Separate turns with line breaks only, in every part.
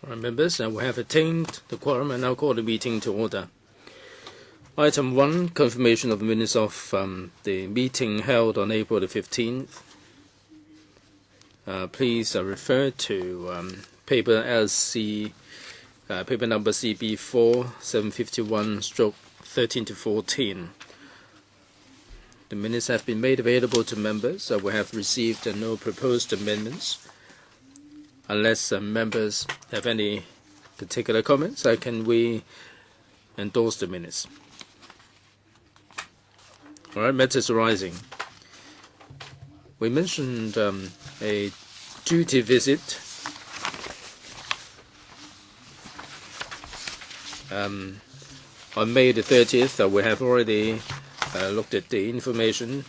Members, we have attained the quorum and now call the meeting to order. Item 1, confirmation of the minutes of the meeting held on April the 15th. Please refer to paper number CB4 751/13 to 14. The minutes have been made available to members. We have received no proposed amendments. Unless members have any particular comments, can we endorse the minutes? All right, matters arising. We mentioned a duty visit on May the 30th. We have already looked at the information.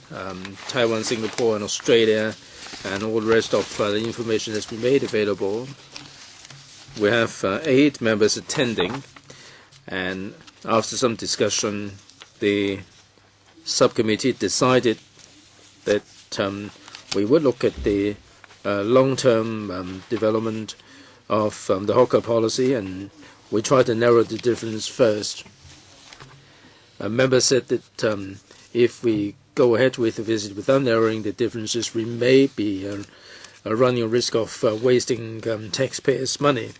Taiwan, Singapore, and Australia, and all the rest of the information has been made available. We have 8 members attending, and after some discussion, the subcommittee decided that we would look at the long-term development of the hawker policy, and we tried to narrow the difference first. A member said that if we go ahead with the visit without narrowing the differences, we may be running a risk of wasting taxpayers' money.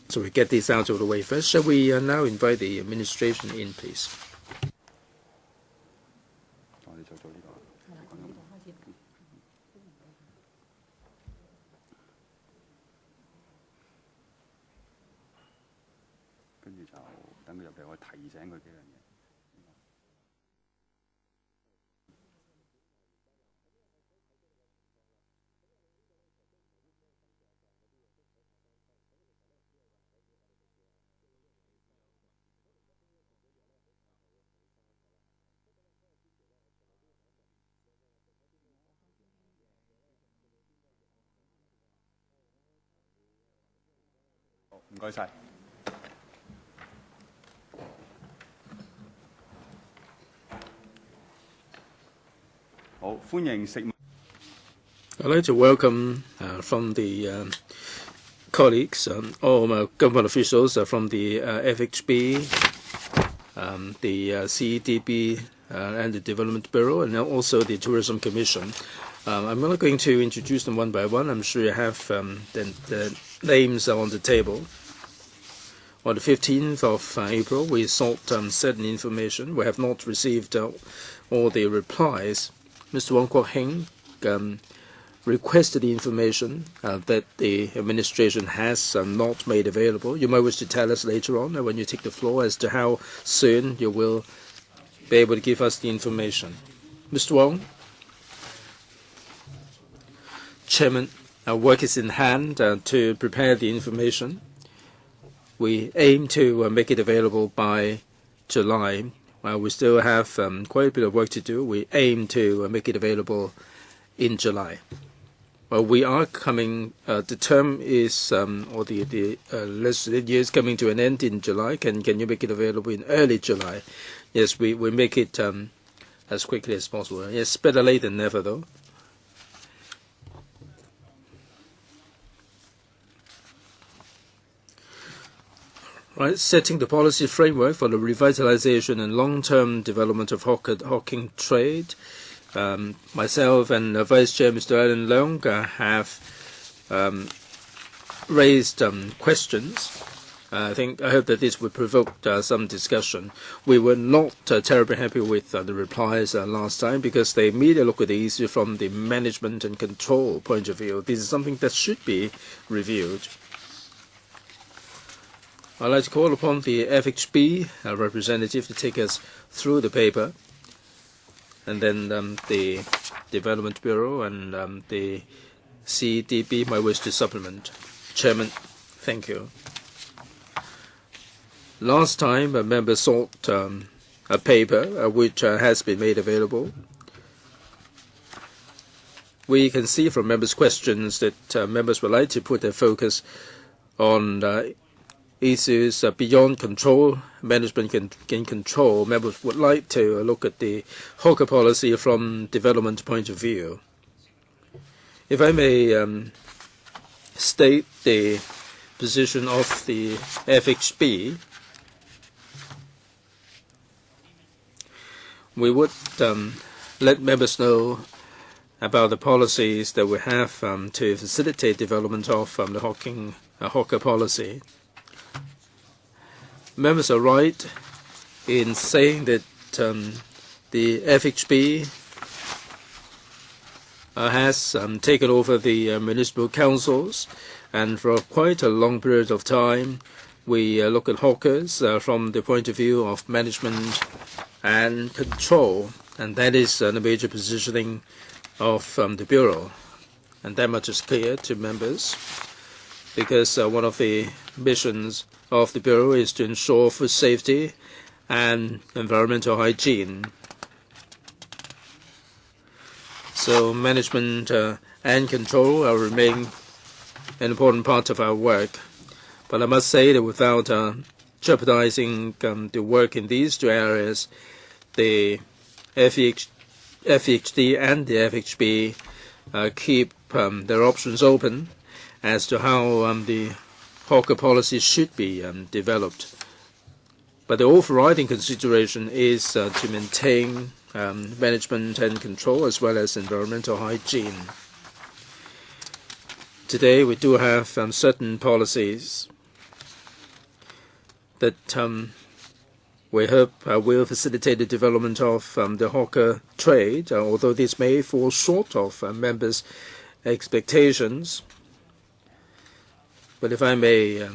So we get this out of the way first. Shall we now invite the administration in, please? I'd like to welcome from the colleagues, all government officials from the FHB, the CDB, and the Development Bureau, and also the Tourism Commission. I'm not going to introduce them one by one. I'm sure you have the names on the table. On the 15th of April, we sought certain information. We have not received all the replies. Mr. Wong Kwok Heng requested the information that the administration has not made available. You might wish to tell us later on when you take the floor as to how soon you will be able to give us the information. Mr. Wong? Chairman, our work is in hand to prepare the information. We aim to make it available by July. We still have quite a bit of work to do. We aim to make it available in July. Well, we are coming, the term is, or the legislative year is coming to an end in July. Can you make it available in early July? Yes, we make it as quickly as possible. Yes, better late than never, though. Right, setting the policy framework for the revitalization and long-term development of hawking trade. Myself and Vice Chair Mr. Alan Leung have raised questions. I hope that this would provoke some discussion. We were not terribly happy with the replies last time because they immediately look at the issue from the management and control point of view. This is something that should be reviewed. I'd like to call upon the FHB representative to take us through the paper, and then the Development Bureau and the CDB might wish to supplement. Chairman, thank you. Last time, a member sought a paper which has been made available. We can see from members' questions that members would like to put their focus on issues beyond control. Management can control. Members would like to look at the hawker policy from development point of view. If I may state the position of the FHB, we would let members know about the policies that we have to facilitate development of the hawker policy. Members are right in saying that the FHB has taken over the municipal councils, and for quite a long period of time we look at hawkers from the point of view of management and control, and that is the major positioning of the Bureau. And that much is clear to members, because one of the missions of the Bureau is to ensure food safety and environmental hygiene. So management and control will remain an important part of our work. But I must say that without jeopardizing the work in these two areas, the FHD and the FHB keep their options open as to how the hawker policy should be developed. But the overriding consideration is to maintain management and control as well as environmental hygiene. Today we do have certain policies that we hope will facilitate the development of the hawker trade, although this may fall short of members' expectations. But if I may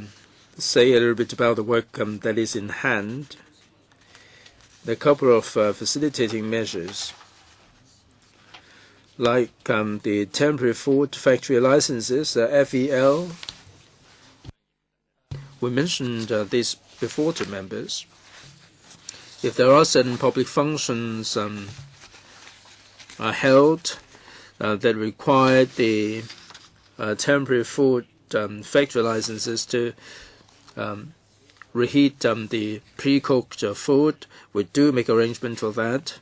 say a little bit about the work that is in hand, there are a couple of facilitating measures, like the temporary food factory licenses, FEL. We mentioned this before to members. If there are certain public functions held that require the temporary food factory licenses to reheat the pre-cooked food, we do make arrangement for that,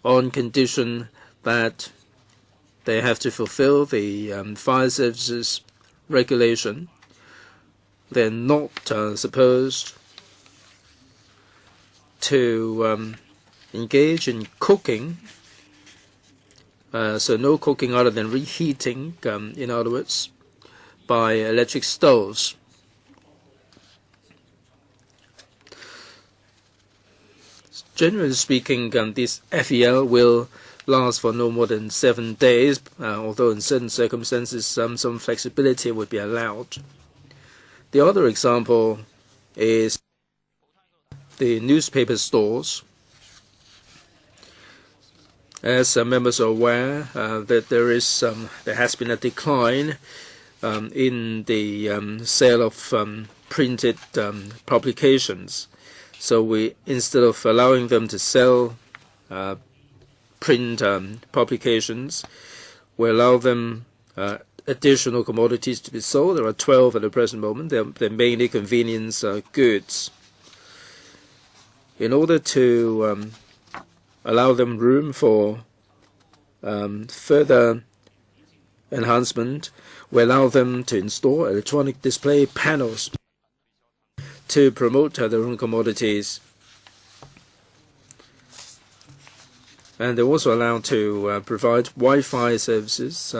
on condition that they have to fulfill the fire services regulation. They're not supposed to engage in cooking, so no cooking other than reheating, in other words, by electric stoves. Generally speaking, this FEL will last for no more than 7 days, although in certain circumstances some flexibility would be allowed. The other example is the newspaper stores. As members are aware, that there has been a decline in the sale of printed publications. So we, instead of allowing them to sell print publications, we allow them additional commodities to be sold. There are 12 at the present moment. They're mainly convenience goods. In order to allow them room for further enhancement, we allow them to install electronic display panels to promote their own commodities. And they're also allowed to provide Wi-Fi services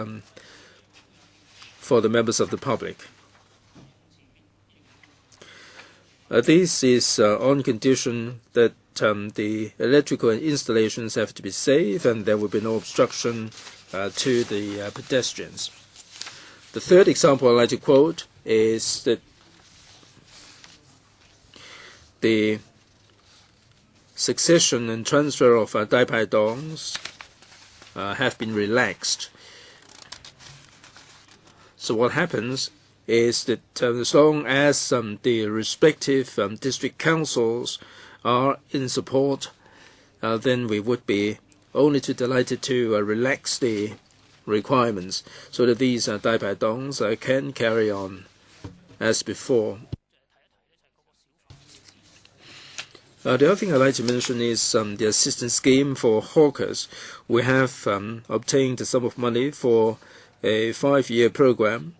for the members of the public. This is on condition that the electrical installations have to be safe and there will be no obstruction to the pedestrians. The third example I'd like to quote is that the succession and transfer of Dai Pai Dongs have been relaxed. So what happens is that as long as the respective district councils are in support, then we would be only too delighted to relax the requirements so that these Dai Pai Dongs can carry on as before. The other thing I'd like to mention is the assistance scheme for hawkers. We have obtained a sum of money for a 5-year program.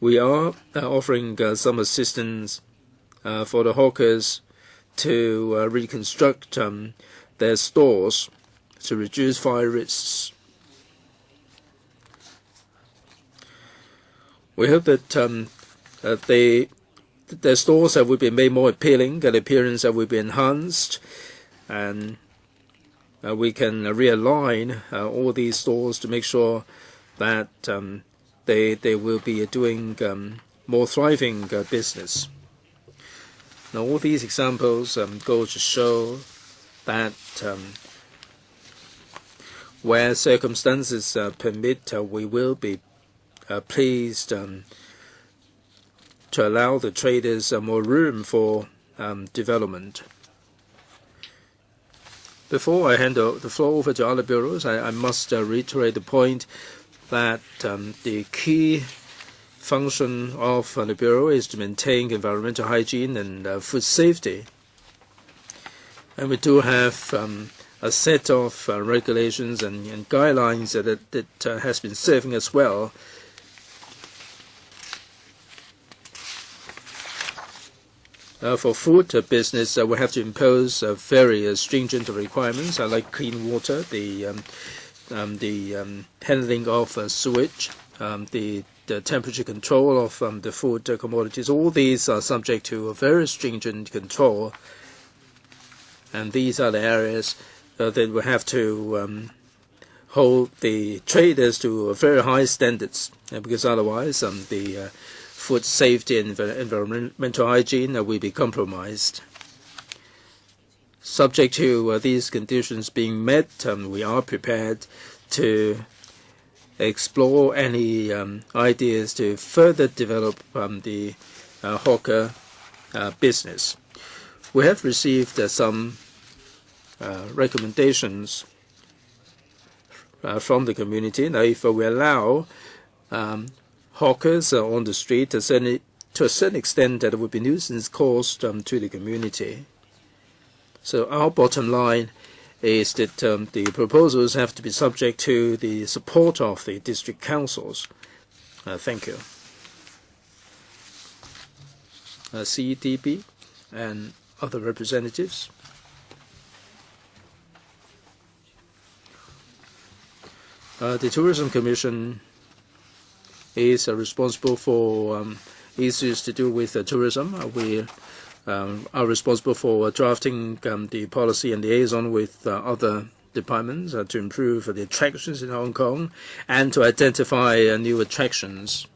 We are offering some assistance for the hawkers to reconstruct their stores to reduce fire risks. We hope that their stores will be made more appealing, their appearance will be enhanced, and we can realign all these stores to make sure that they will be doing more thriving business. Now, all these examples go to show that where circumstances permit, we will be pleased to allow the traders more room for development. Before I hand the floor over to other bureaus, I must reiterate the point that the key function of the Bureau is to maintain environmental hygiene and food safety. And we do have a set of regulations and guidelines that has been serving us well. For food business, we have to impose very stringent requirements, like clean water, the handling of sewage, the temperature control of the food commodities. All these are subject to a very stringent control, and these are the areas that we have to hold the traders to very high standards, because otherwise the food safety and environmental hygiene will be compromised. Subject to these conditions being met, we are prepared to explore any ideas to further develop the hawker business. We have received some recommendations from the community. Now, if we allow hawkers on the street, to a certain extent, that would be nuisance caused to the community. So our bottom line is that the proposals have to be subject to the support of the district councils. Thank you. CDB and other representatives. The Tourism Commission is responsible for issues to do with tourism. We are responsible for drafting the policy and liaison with other departments to improve the attractions in Hong Kong and to identify new attractions.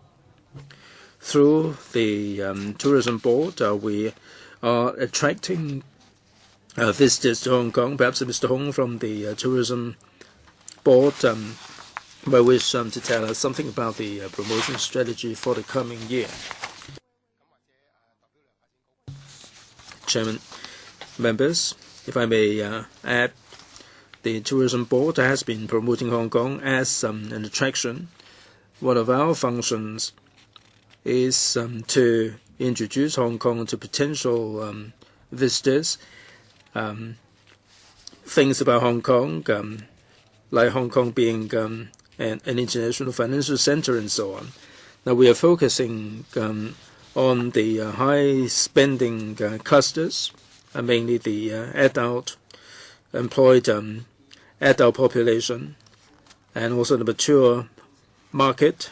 Through the Tourism Board, we are attracting visitors to Hong Kong. Perhaps Mr. Hong from the Tourism Board may wish to tell us something about the promotion strategy for the coming year. Chairman, members, if I may add, the Tourism Board has been promoting Hong Kong as an attraction. One of our functions is to introduce Hong Kong to potential visitors. Things about Hong Kong, like Hong Kong being an international financial center and so on. Now we are focusing on the high-spending clusters, mainly the adult employed adult population, and also the mature market.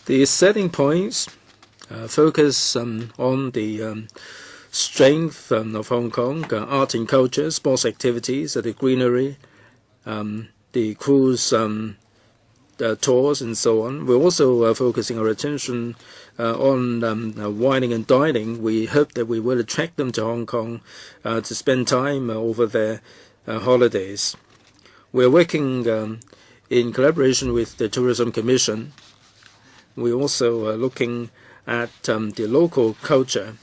The setting points focus on the strength of Hong Kong, art and culture, sports activities, the greenery, the cruise tours, and so on. We're also focusing our attention on wining and dining. We hope that we will attract them to Hong Kong to spend time over their holidays. We're working in collaboration with the Tourism Commission. We're also looking at the local culture.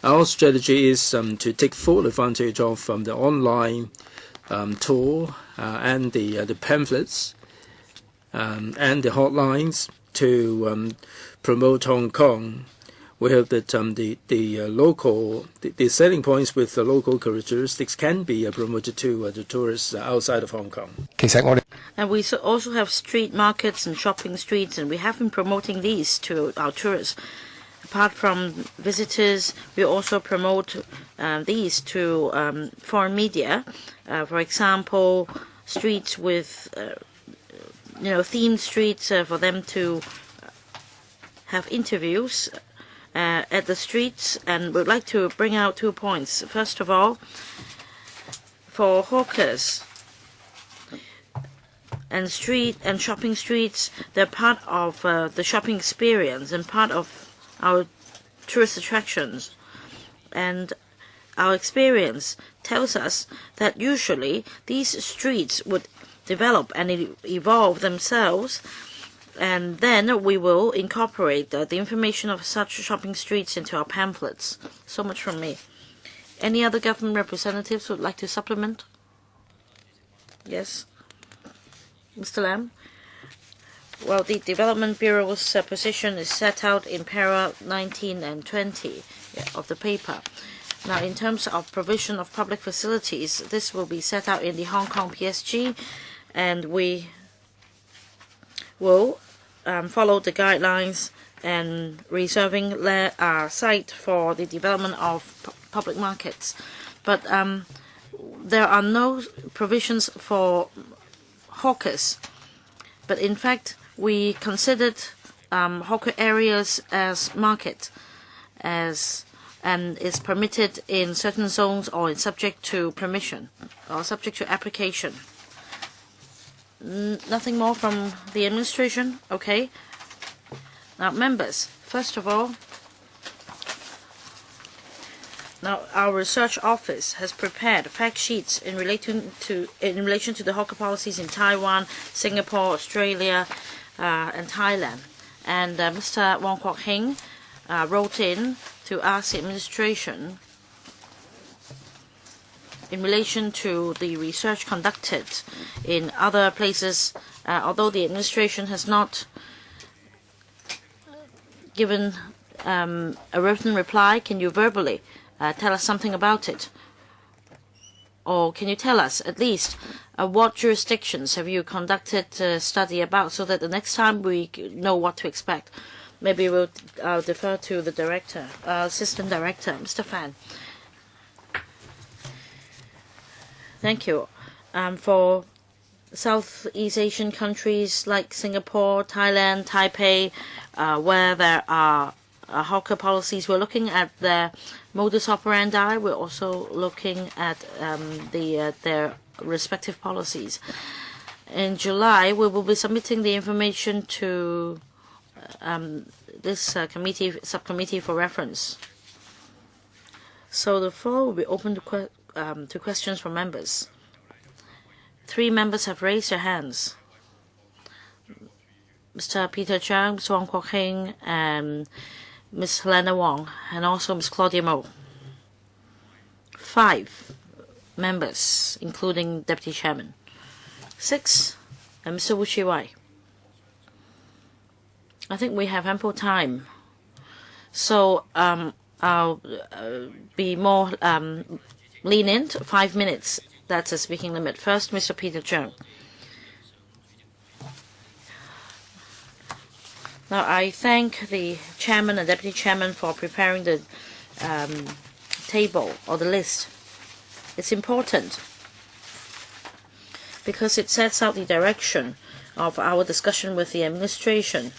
Our strategy is to take full advantage of the online tour and the pamphlets and the hotlines to promote Hong Kong. we hope that the selling points with the local characteristics can be promoted to the tourists outside of Hong Kong.
And we also have street markets and shopping streets, and we have been promoting these to our tourists. Apart from visitors, we also promote these to foreign media. For example, streets with, themed streets for them to have interviews at the streets. And we'd like to bring out 2 points. First of all, for hawkers and street and shopping streets, they're part of the shopping experience and part of our tourist attractions. And our experience tells us that usually these streets would develop and evolve themselves, and then we will incorporate the information of such shopping streets into our pamphlets. So much from me. Any other government representatives would like to supplement? Yes, Mr. Lam? Well, the Development Bureau's position is set out in para 19 and 20 of the paper. Now, in terms of provision of public facilities, this will be set out in the Hong Kong PSG, and we will follow the guidelines and reserving site for the development of public markets. But there are no provisions for hawkers. But in fact, we considered hawker areas as market, and is permitted in certain zones or is subject to permission or subject to application. Nothing more from the administration? Okay. Now, members, first of all, now our research office has prepared fact sheets in relation to the hawker policies in Taiwan, Singapore, Australia, and Thailand. And Mr. Wong Kwok Hing wrote in to ask the administration in relation to the research conducted in other places. Although the administration has not given a written reply, can you verbally tell us something about it? Or can you tell us at least what jurisdictions have you conducted a study about, so that the next time we know what to expect? Maybe we'll defer to the director, assistant director, Mr. Fan. Thank you. For Southeast Asian countries like Singapore, Thailand, Taipei, where there are hawker policies, we're looking at their modus operandi. We're also looking at their respective policies. In July, we will be submitting the information to this subcommittee for reference. So the floor will be open to questions from members. 3 members have raised their hands. Mr. Peter Cheung, Mr. Wong Kwok Hing, and Ms. Helena Wong, and also Ms. Claudia Mo. 5 members, including Deputy Chairman. 6, and Mr. Wu Chi-wai. I think we have ample time. So I'll be more lenient, 5 minutes. That's a speaking limit. First, Mr. Peter Cheung. Now, I thank the chairman and deputy chairman for preparing the table or the list. It's important because it sets out the direction of our discussion with the administration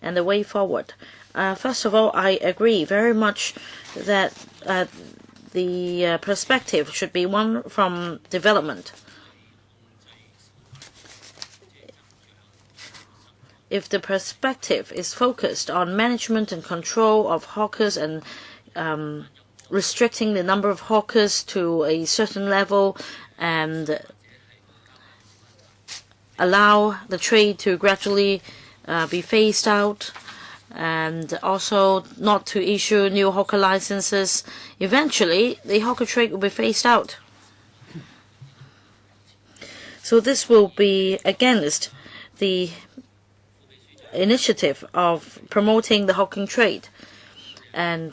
and the way forward. First of all, I agree very much that the perspective should be one from development. If the perspective is focused on management and control of hawkers and restricting the number of hawkers to a certain level and allow the trade to gradually be phased out, and also not to issue new hawker licenses, eventually the hawker trade will be phased out. So this will be against the initiative of promoting the Hawking trade. And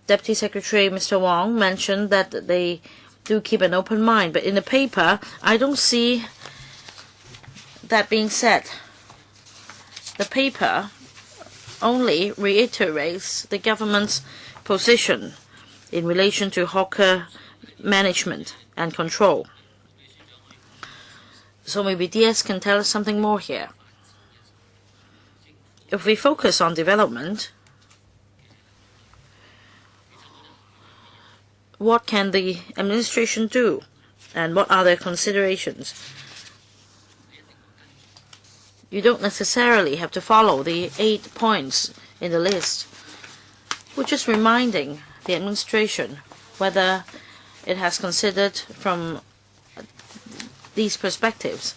Deputy Secretary Mr. Wong mentioned that they do keep an open mind. But in the paper, I don't see that being said. The paper only reiterates the government's position in relation to hawker management and control. So maybe DS can tell us something more here. If we focus on development, what can the administration do, and what are their considerations? You don't necessarily have to follow the 8 points in the list. We're just reminding the administration whether it has considered from these perspectives.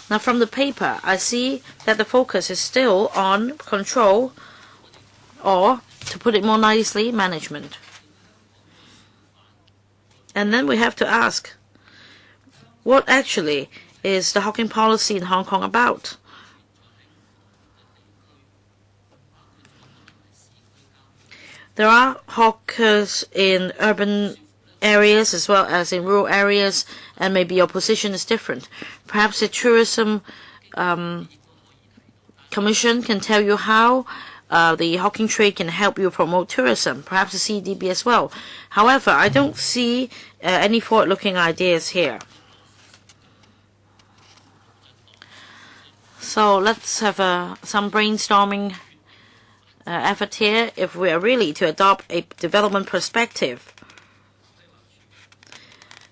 Now, from the paper, I see that the focus is still on control, or, to put it more nicely, management. And then we have to ask, what actually is the hawking policy in Hong Kong about? There are hawkers in urban areas as well as in rural areas, and maybe your position is different. Perhaps the Tourism Commission can tell you how the hawking trade can help you promote tourism, perhaps the CDB as well. However, I don't see any forward-looking ideas here. So let's have some brainstorming effort here. If we are really to adopt a development perspective,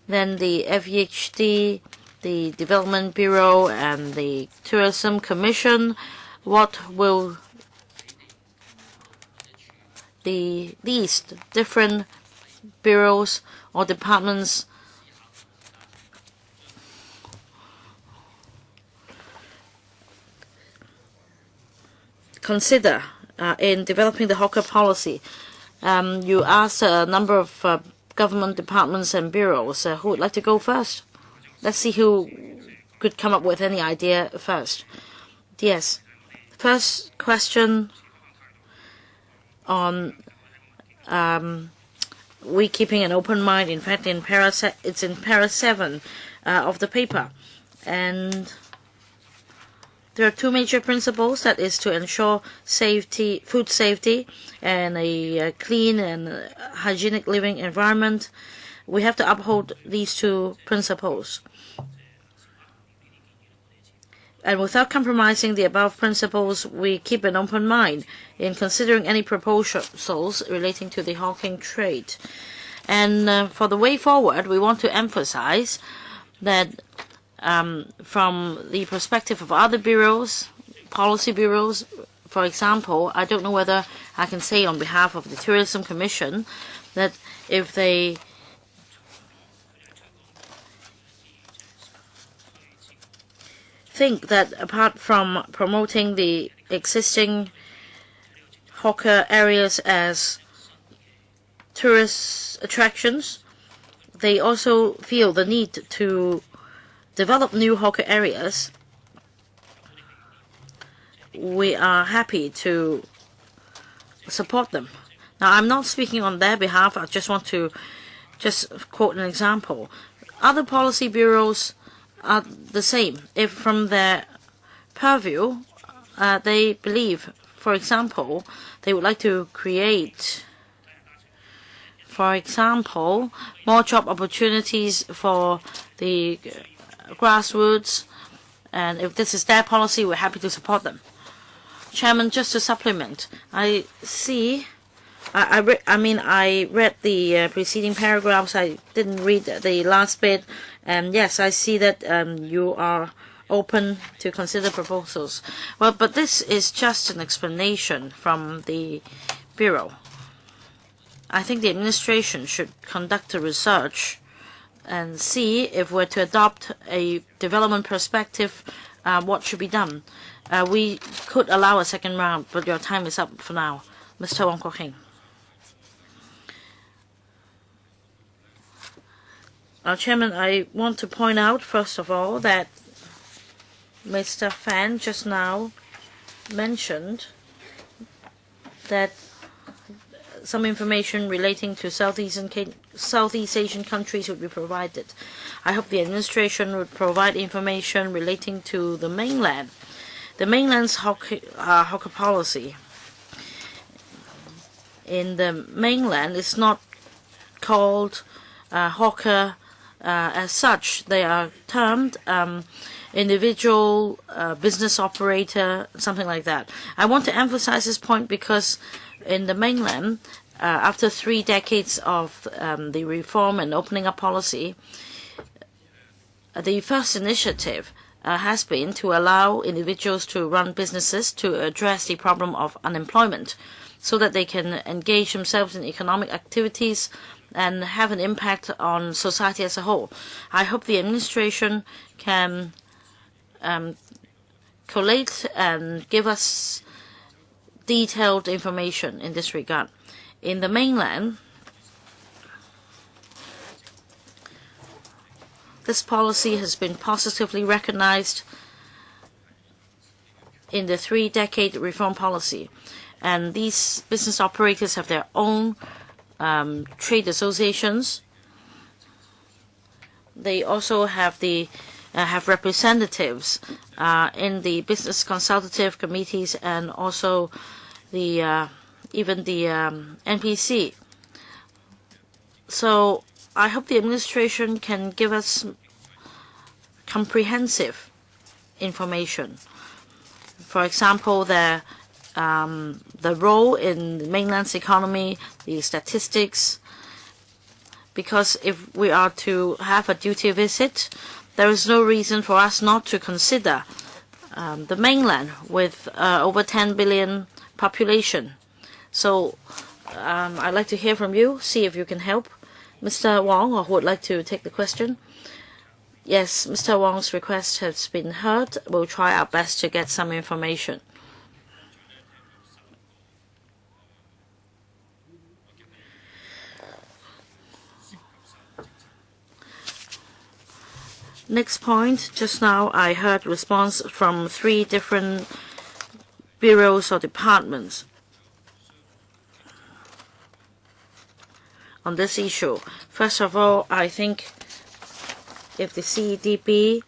then the FEHD, the Development Bureau, and the Tourism Commission, what will these different bureaus or departments consider in developing the hawker policy? You asked a number of government departments and bureaus who would like to go first. Let's see who could come up with any idea first. Yes. First question on we keeping an open mind. In fact, it's in para 7 of the paper. And there are 2 major principles, that is to ensure safety, food safety, and a clean and hygienic living environment. We have to uphold these 2 principles. And without compromising the above principles, we keep an open mind in considering any proposals relating to the hawking trade. And for the way forward, we want to emphasize that from the perspective of other bureaus, policy bureaus, for example, I don't know whether I can say on behalf of the Tourism Commission that if they think that apart from promoting the existing hawker areas as tourist attractions, they also feel the need to develop new hawker areas, we are happy to support them. Now, I'm not speaking on their behalf. I just want to quote an example. Other policy bureaus are the same. If from their purview, they believe, for example, they would like to create, for example, more job opportunities for the grassroots, and if this is their policy, we're happy to support them. Chairman, just to supplement, I see. I read the preceding paragraphs. I didn't read the last bit, and yes, I see that you are open to consider proposals. Well, but this is just an explanation from the Bureau. I think the administration should conduct a research and see if we're to adopt a development perspective, what should be done. We could allow a second round, but your time is up for now. Mr. Wong Kok Heng. Chairman, I want to point out, first of all, that Mr. Fan just now mentioned that some information relating to Southeast Asian countries would be provided. I hope the administration would provide information relating to the mainland. The mainland's hawker policy. In the mainland, it's not called hawker as such. They are termed individual business operator, something like that. I want to emphasize this point because in the mainland, after 3 decades of the reform and opening up policy, the first initiative has been to allow individuals to run businesses to address the problem of unemployment so that they can engage themselves in economic activities and have an impact on society as a whole. I hope the administration can collate and give us detailed information in this regard. In the mainland, this policy has been positively recognized in the 3-decade reform policy. And these business operators have their own trade associations. They also have have representatives in the business consultative committees and also even the NPC. So I hope the administration can give us comprehensive information. For example, the role in the mainland's economy, the statistics, because if we are to have a duty visit, there is no reason for us not to consider the mainland with over 10 billion population. So I'd like to hear from you, see if you can help. Mr. Wong, or who would like to take the question? Yes, Mr. Wong's request has been heard. We'll try our best to get some information. Next point, just now I heard response from 3 different bureaus or departments on this issue. First of all, I think if the CEDB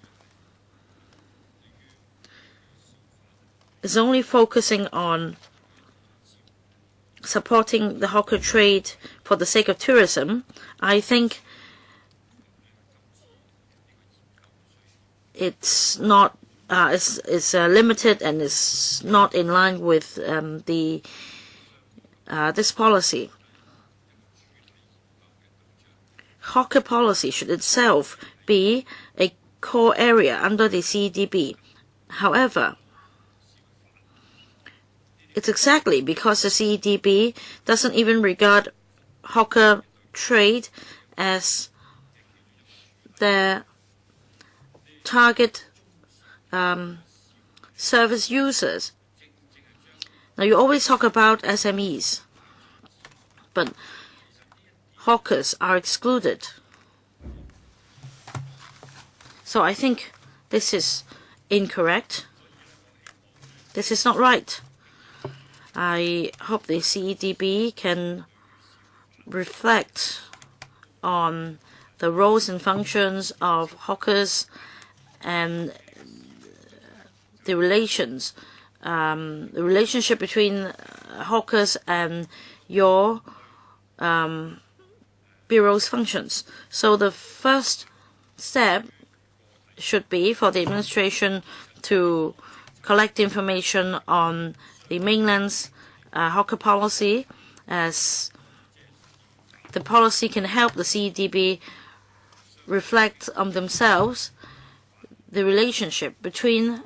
is only focusing on supporting the hawker trade for the sake of tourism, I think it's not it's limited and is not in line with this policy. Hawker policy should itself be a core area under the CEDB. However, it's exactly because the CEDB doesn't even regard hawker trade as their target service users. Now, you always talk about SMEs, but hawkers are excluded. So I think this is incorrect. This is not right. I hope the CEDB can reflect on the roles and functions of hawkers and the relationship between hawkers and your bureau's functions. So the first step should be for the administration to collect information on the mainland's hawker policy, as the policy can help the CEDB reflect on themselves the relationship between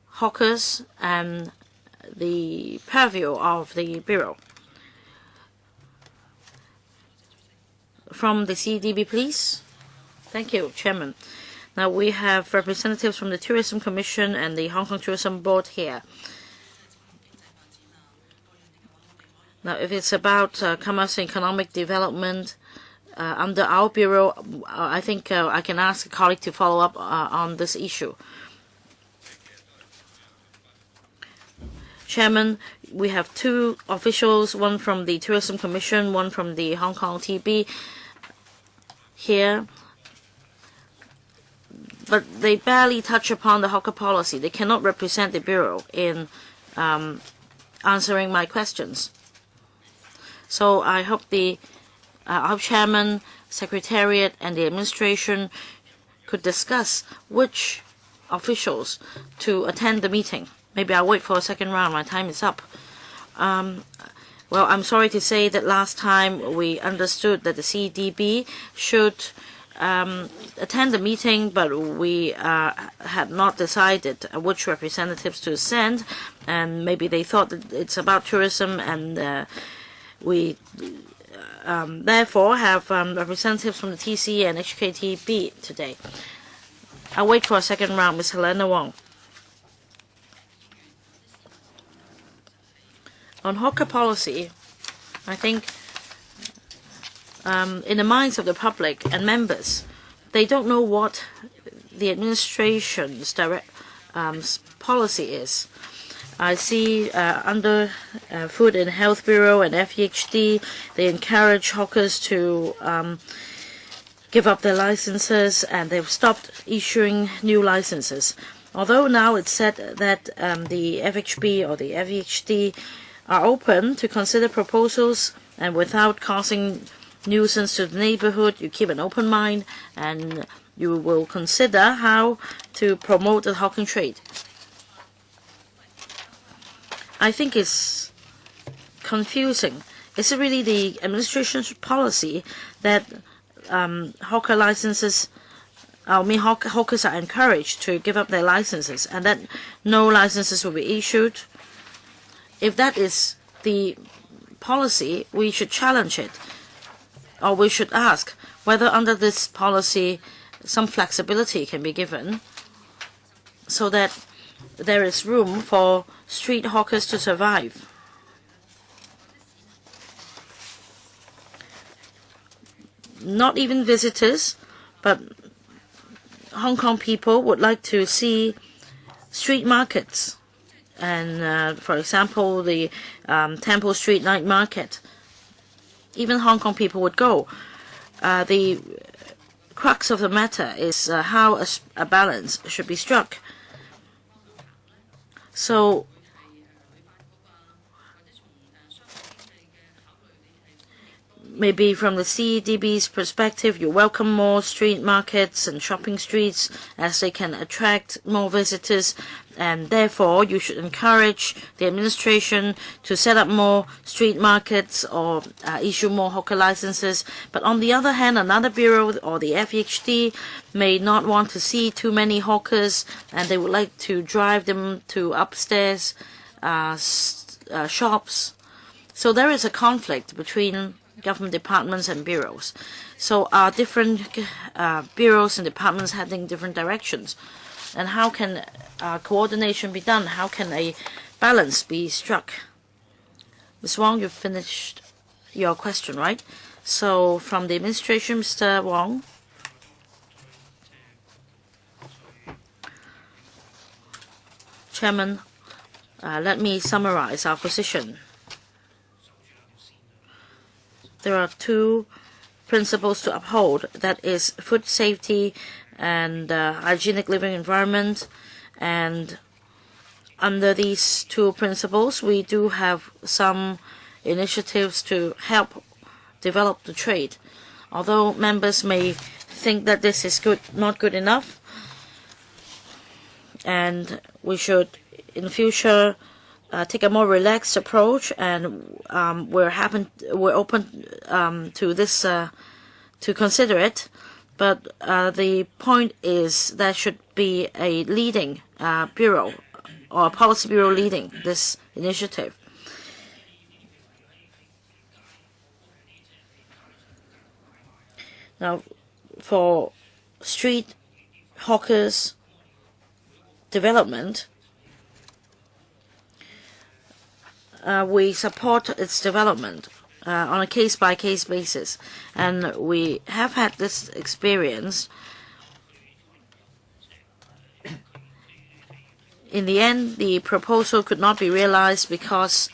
hawkers and the purview of the Bureau. From the CEDB, please. Thank you, Chairman. Now we have representatives from the Tourism Commission and the Hong Kong Tourism Board here. Now, if it's about commerce and economic development under our Bureau, I think I can ask a colleague to follow up on this issue. Chairman, we have 2 officials, one from the Tourism Commission, one from the Hong Kong TB here. But they barely touch upon the hawker policy. They cannot represent the Bureau in answering my questions. So I hope our Chairman, Secretariat, and the Administration could discuss which officials to attend the meeting. Maybe I'll wait for a second round. My time is up. Well, I'm sorry to say that last time we understood that the CDB should attend the meeting, but we had not decided which representatives to send, and maybe they thought that it's about tourism, and we therefore have representatives from the TC and HKTB today. I'll wait for a second round. Ms. Helena Wong. On hawker policy, I think in the minds of the public and members, they don't know what the administration's direct policy is. I see under Food and Health Bureau and FEHD, they encourage hawkers to give up their licenses, and they've stopped issuing new licenses. Although now it's said that the FHB or the FEHD are open to consider proposals, and without causing nuisance to the neighborhood, you keep an open mind and you will consider how to promote the hawking trade. I think it's confusing. Is it really the administration's policy that hawker licenses, hawkers are encouraged to give up their licenses and that no licenses will be issued? If that is the policy, we should challenge it, or we should ask whether under this policy some flexibility can be given so that there is room for street hawkers to survive. Not even visitors, but Hong Kong people would like to see street markets. And for example, the Temple Street Night Market, even Hong Kong people would go. The crux of the matter is how a balance should be struck. So maybe from the CDB's perspective, you welcome more street markets and shopping streets as they can attract more visitors, and therefore you should encourage the administration to set up more street markets or issue more hawker licenses. But on the other hand, another bureau or the FEHD may not want to see too many hawkers, and they would like to drive them to upstairs shops. So there is a conflict between government departments and bureaus. So are different bureaus and departments heading different directions? And how can coordination be done? How can a balance be struck? Ms. Wong, you've finished your question, right? So from the administration, Mr. Wong. Chairman, let me summarize our position. There are 2 principles to uphold, that is food safety and hygienic living environment. And under these 2 principles, we do have some initiatives to help develop the trade. Although members may think that this is not good enough, and we should in the future take a more relaxed approach, and we're open to this to consider it. But the point is there should be a leading bureau or a policy bureau leading this initiative. Now, for street hawkers development, we support its development on a case-by-case basis, and we have had this experience in the end, the proposal could not be realized because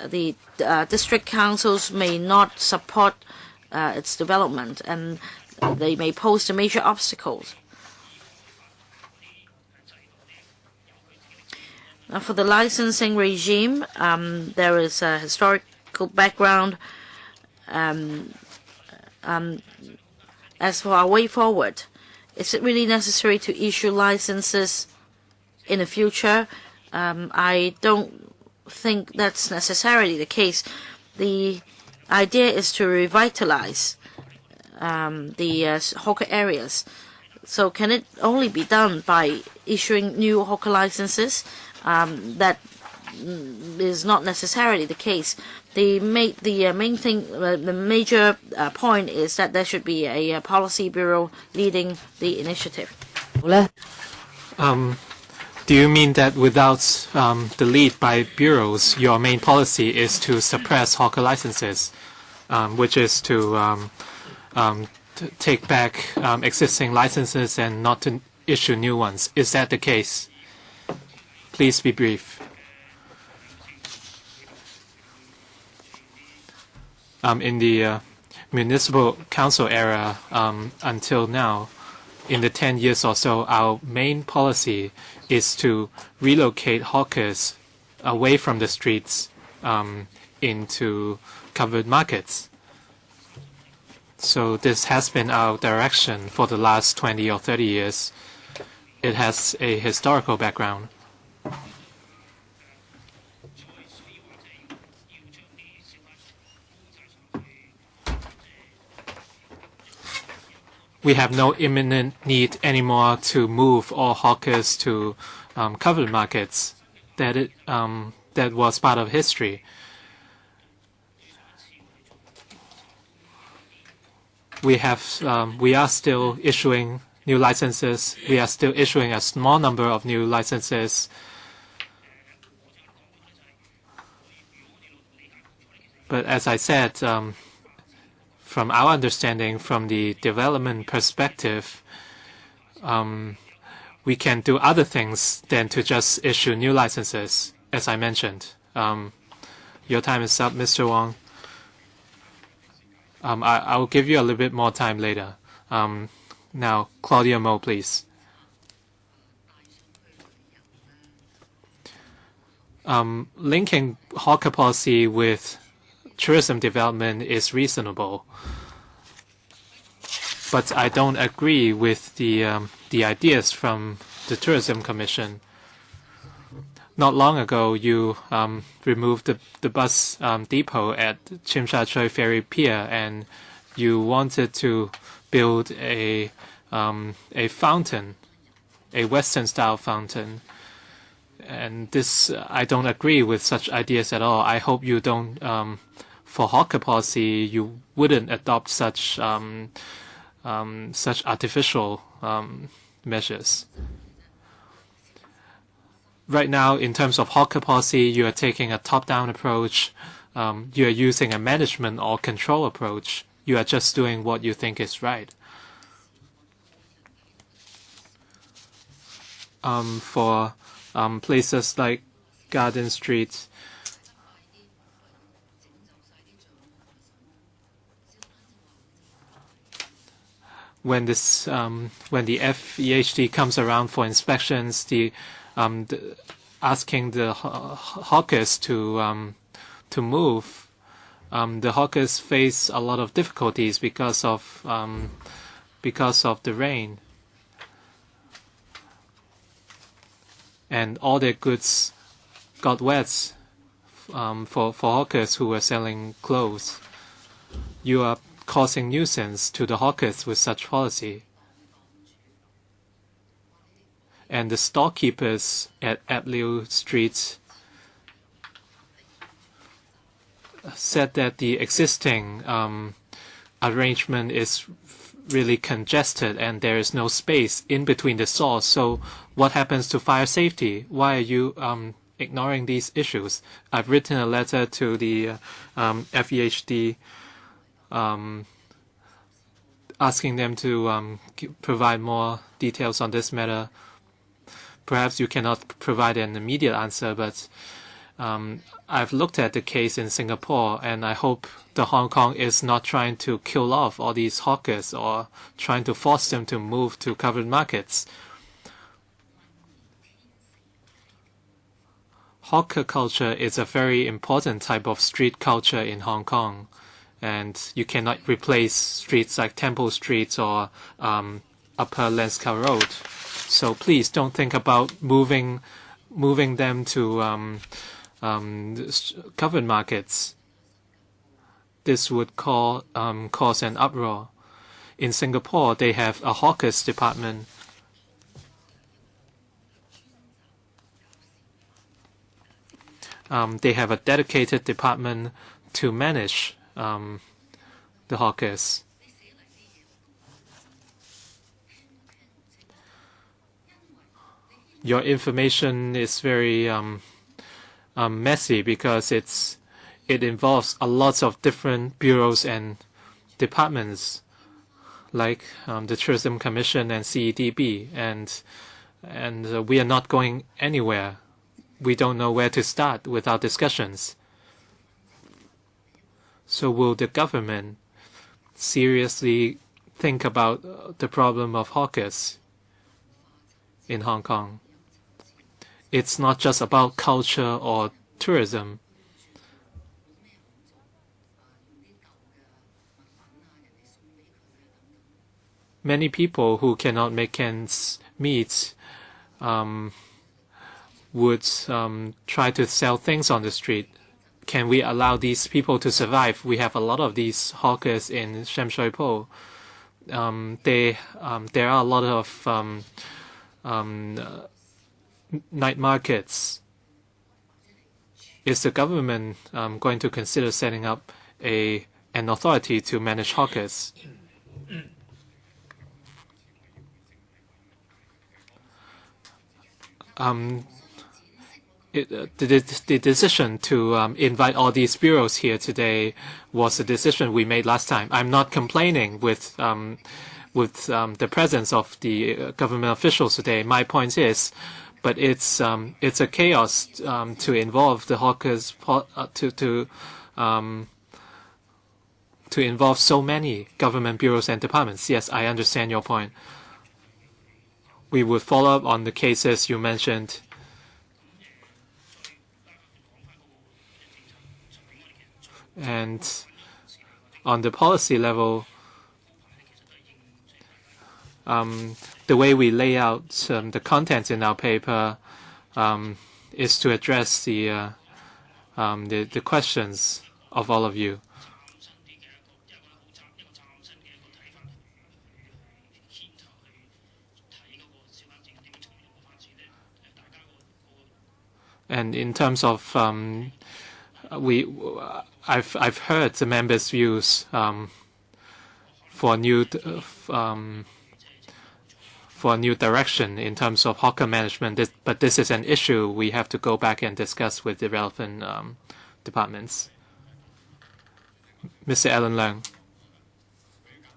the district councils may not support its development, and they may pose major obstacles. Now, for the licensing regime, there is a historical background. As for our way forward, is it really necessary to issue licenses in the future? I don't think that's necessarily the case. The idea is to revitalize the hawker areas. So can it only be done by issuing new hawker licenses? That is not necessarily the case. The major point is that there should be a policy bureau leading the initiative.
Do you mean that without the lead by bureaus, your main policy is to suppress hawker licenses, which is to take back existing licenses and not to issue new ones? Is that the case? Please be brief. In the municipal council era until now, in the 10 years or so, our main policy is to relocate hawkers away from the streets into covered markets. So this has been our direction for the last 20 or 30 years. It has a historical background. We have no imminent need anymore to move all hawkers to covered markets. That was part of history. We are still issuing new licenses. We are still issuing a small number of new licenses. But as I said, from our understanding, from the development perspective, we can do other things than to just issue new licenses, as I mentioned. Your time is up, Mr. Wong. I will give you a little bit more time later. Now, Claudia Mo, please. Linking hawker policy with tourism development is reasonable, but I don't agree with the ideas from the Tourism Commission. Not long ago, you removed the bus depot at Tsim Sha Tsui Ferry Pier, and you wanted to build a fountain, a Western-style fountain. And this, I don't agree with such ideas at all. I hope you don't. For hawker policy, you wouldn't adopt such artificial measures. Right now, in terms of hawker policy, you are taking a top-down approach. You are using a management or control approach. You are just doing what you think is right. For places like Garden Street, when the FEHD comes around for inspections, asking the hawkers to move, the hawkers face a lot of difficulties because of the rain, and all their goods got wet for hawkers who were selling clothes. You are causing nuisance to the hawkers with such policy. And the storekeepers at Liu Street said that the existing arrangement is really congested and there is no space in between the stores. So what happens to fire safety? Why are you ignoring these issues? I've written a letter to the FEHD asking them to provide more details on this matter. perhaps you cannot provide an immediate answer, but I've looked at the case in Singapore, and I hope the Hong Kong is not trying to kill off all these hawkers or trying to force them to move to covered markets. Hawker culture is a very important type of street culture in Hong Kong, and you cannot replace streets like Temple Street or Upper Lanskau Road. So please don't think about moving them to covered markets. This would cause an uproar. In Singapore, they have a hawkers department. They have a dedicated department to manage the hawkers. Your information is very messy because it involves a lot of different bureaus and departments, like the Tourism Commission and CEDB, and we are not going anywhere. We don't know where to start with our discussions. So will the government seriously think about the problem of hawkers in Hong Kong? It's not just about culture or tourism. Many people who cannot make ends meet would try to sell things on the street. Can we allow these people to survive? We have a lot of these hawkers in Sham Shui Po. There are a lot of night markets. Is the government going to consider setting up an authority to manage hawkers? The decision to invite all these bureaus here today was a decision we made last time. I'm not complaining with the presence of the government officials today. My point is, but it's a chaos to involve the hawkers to involve so many government bureaus and departments. Yes, I understand your point. We would follow up on the cases you mentioned. And on the policy level, the way we lay out the contents in our paper is to address the questions of all of you. And in terms of I've heard the members' views for a new direction in terms of hawker management. But this is an issue we have to go back and discuss with the relevant departments. Mr. Alan Leung,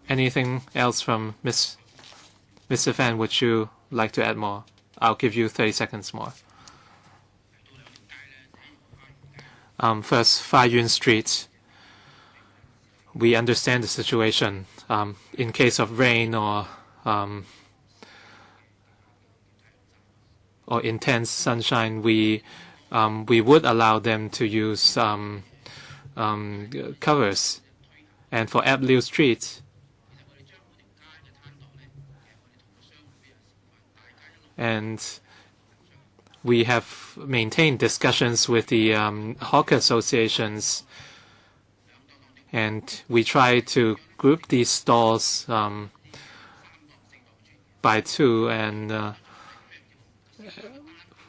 anything else from Mr. Fan? Would you like to add more? I'll give you 30 seconds more. First, Fa Yun Street. We understand the situation. In case of rain or intense sunshine, we would allow them to use covers. And for Ap Liu Street, and we have maintained discussions with the hawker associations, and we try to group these stalls by two, and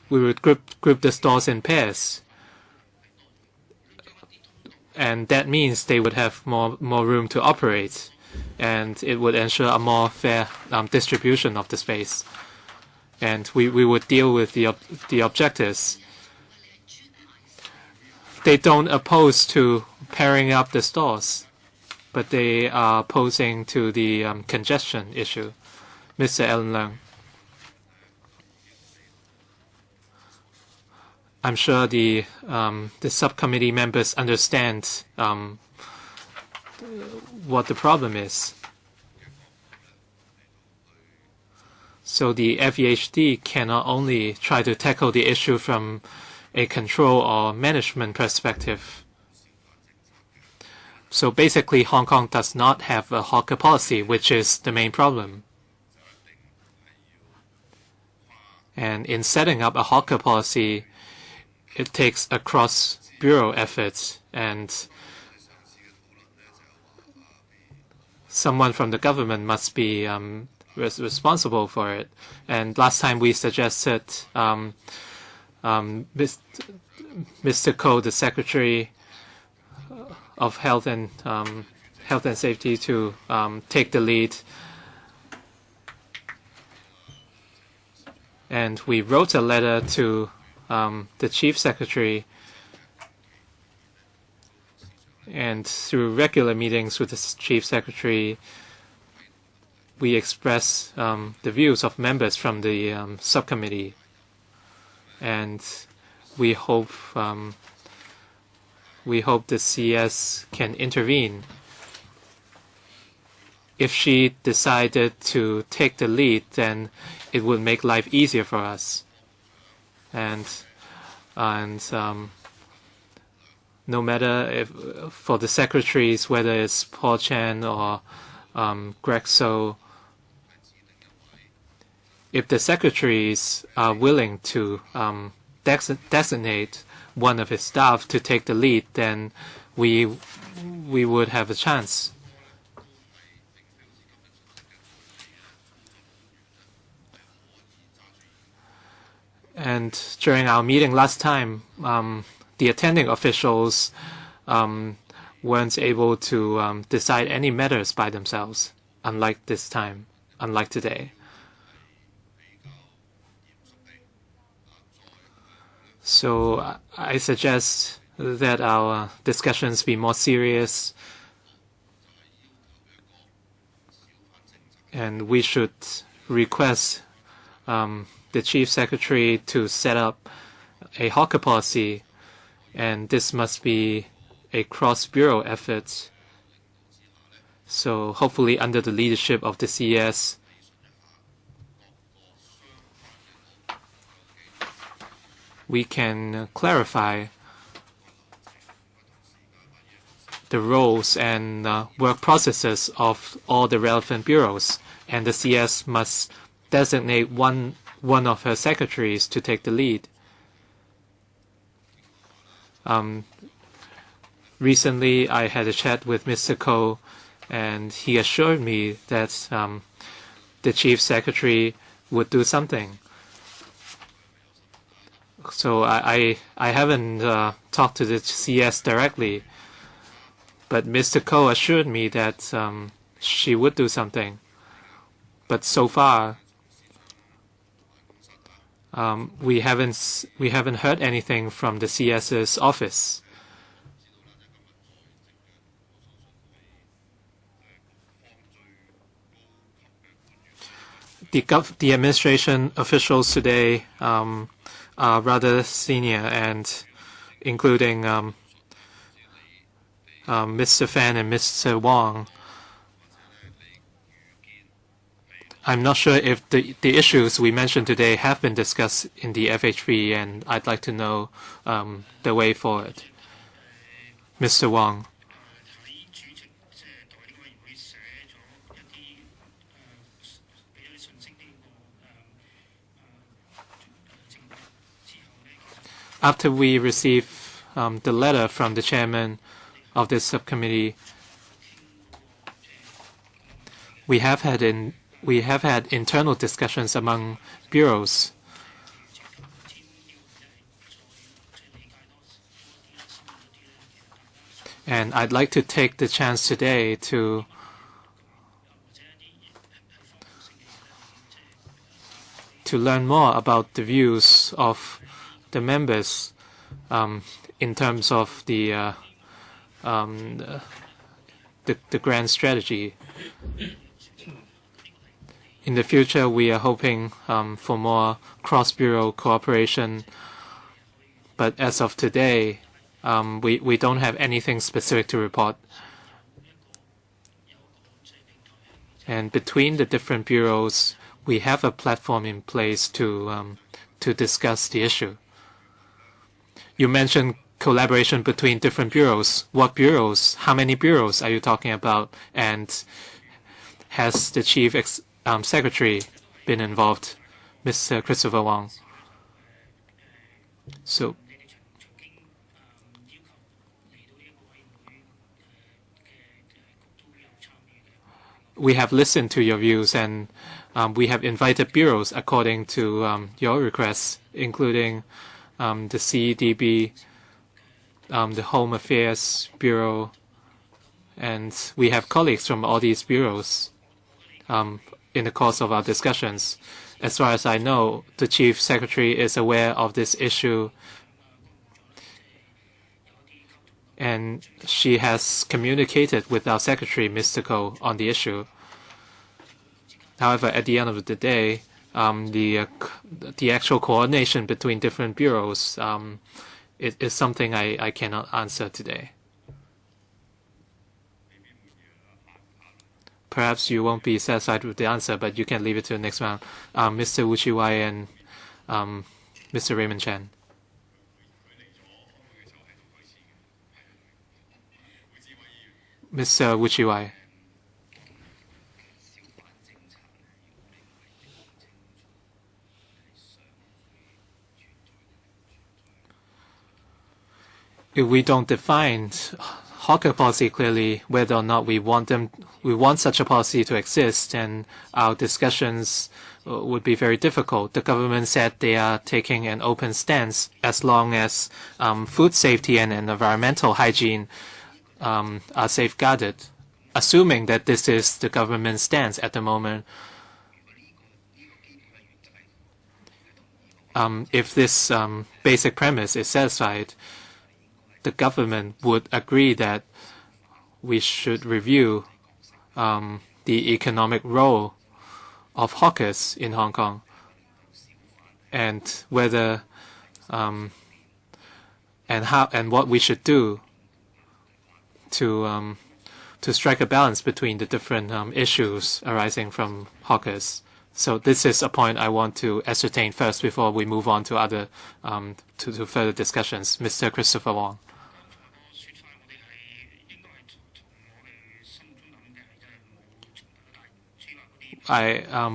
we would group the stalls in pairs, and that means they would have more room to operate, and it would ensure a more fair distribution of the space. And we would deal with the objectives. They don't oppose to pairing up the stalls, but they are opposing to the congestion issue. Mr. Alan Leung. I'm sure the subcommittee members understand what the problem is. So the FEHD cannot only try to tackle the issue from a control or management perspective. So basically, Hong Kong does not have a hawker policy, which is the main problem. And in setting up a hawker policy, it takes a cross-bureau effort, and someone from the government must be responsible for it. And last time we suggested Mr. Ko, the Secretary of Health and Safety, to take the lead. And we wrote a letter to the Chief Secretary, and through regular meetings with the Chief Secretary, we express the views of members from the subcommittee, and we hope the CS can intervene. If she decided to take the lead, then it would make life easier for us. And no matter if for the secretaries, whether it's Paul Chan or Greg So, if the secretaries are willing to designate one of his staff to take the lead, then we would have a chance. And during our meeting last time, the attending officials weren't able to decide any matters by themselves, unlike this time, unlike today. So I suggest that our discussions be more serious, and we should request the Chief Secretary to set up a hawker policy, and this must be a cross-bureau effort. So hopefully under the leadership of the CS, we can clarify the roles and work processes of all the relevant bureaus, and the CS must designate one of her secretaries to take the lead. Recently, I had a chat with Mr. Ko, and he assured me that the Chief Secretary would do something. So I haven't talked to the CS directly, but Mr. Ko assured me that she would do something. But so far, we haven't heard anything from the CS's office. The administration officials today are rather senior, and including Mr. Fan and Mr. Wong. I'm not sure if the issues we mentioned today have been discussed in the FHB, and I'd like to know the way forward. Mr. Wong. After we receive the letter from the chairman of this subcommittee, we have had internal discussions among bureaus. And I'd like to take the chance today to learn more about the views of the members in terms of the grand strategy. In the future, we are hoping for more cross-bureau cooperation, But as of today, we don't have anything specific to report. And between the different bureaus, we have a platform in place to discuss the issue. You mentioned collaboration between different bureaus. What bureaus? How many bureaus are you talking about? And has the Chief Secretary been involved, Mr. Christopher Wong? So we have listened to your views, and we have invited bureaus according to your requests, including the CEDB, the Home Affairs Bureau, and we have colleagues from all these bureaus in the course of our discussions. As far as I know, the Chief Secretary is aware of this issue, and she has communicated with our Secretary, Mr. Ko, on the issue. However, at the end of the day, the actual coordination between different bureaus is something I cannot answer today. Perhaps you won't be satisfied with the answer, but you can leave it to the next round. Mr. Wu Chi-wai and Mr. Raymond Chan. Mr. Wu Chi-wai. If we don't define hawker policy clearly, whether or not we want such a policy to exist, and our discussions would be very difficult. The government said they are taking an open stance as long as food safety and environmental hygiene are safeguarded. Assuming that this is the government's stance at the moment, if this basic premise is satisfied, the government would agree that we should review the economic role of hawkers in Hong Kong, and whether and what we should do to strike a balance between the different issues arising from hawkers. So this is a point I want to ascertain first before we move on to other to further discussions. Mr. Christopher Wong.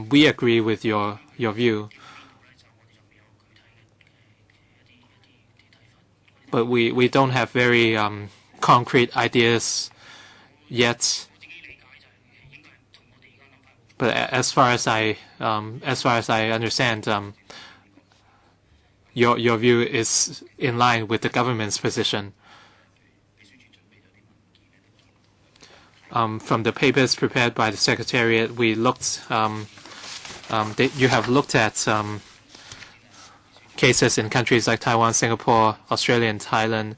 We agree with your view, but we don't have very concrete ideas yet. But as far as I understand, your view is in line with the government's position. From the papers prepared by the Secretariat, we looked. You have looked at cases in countries like Taiwan, Singapore, Australia, and Thailand.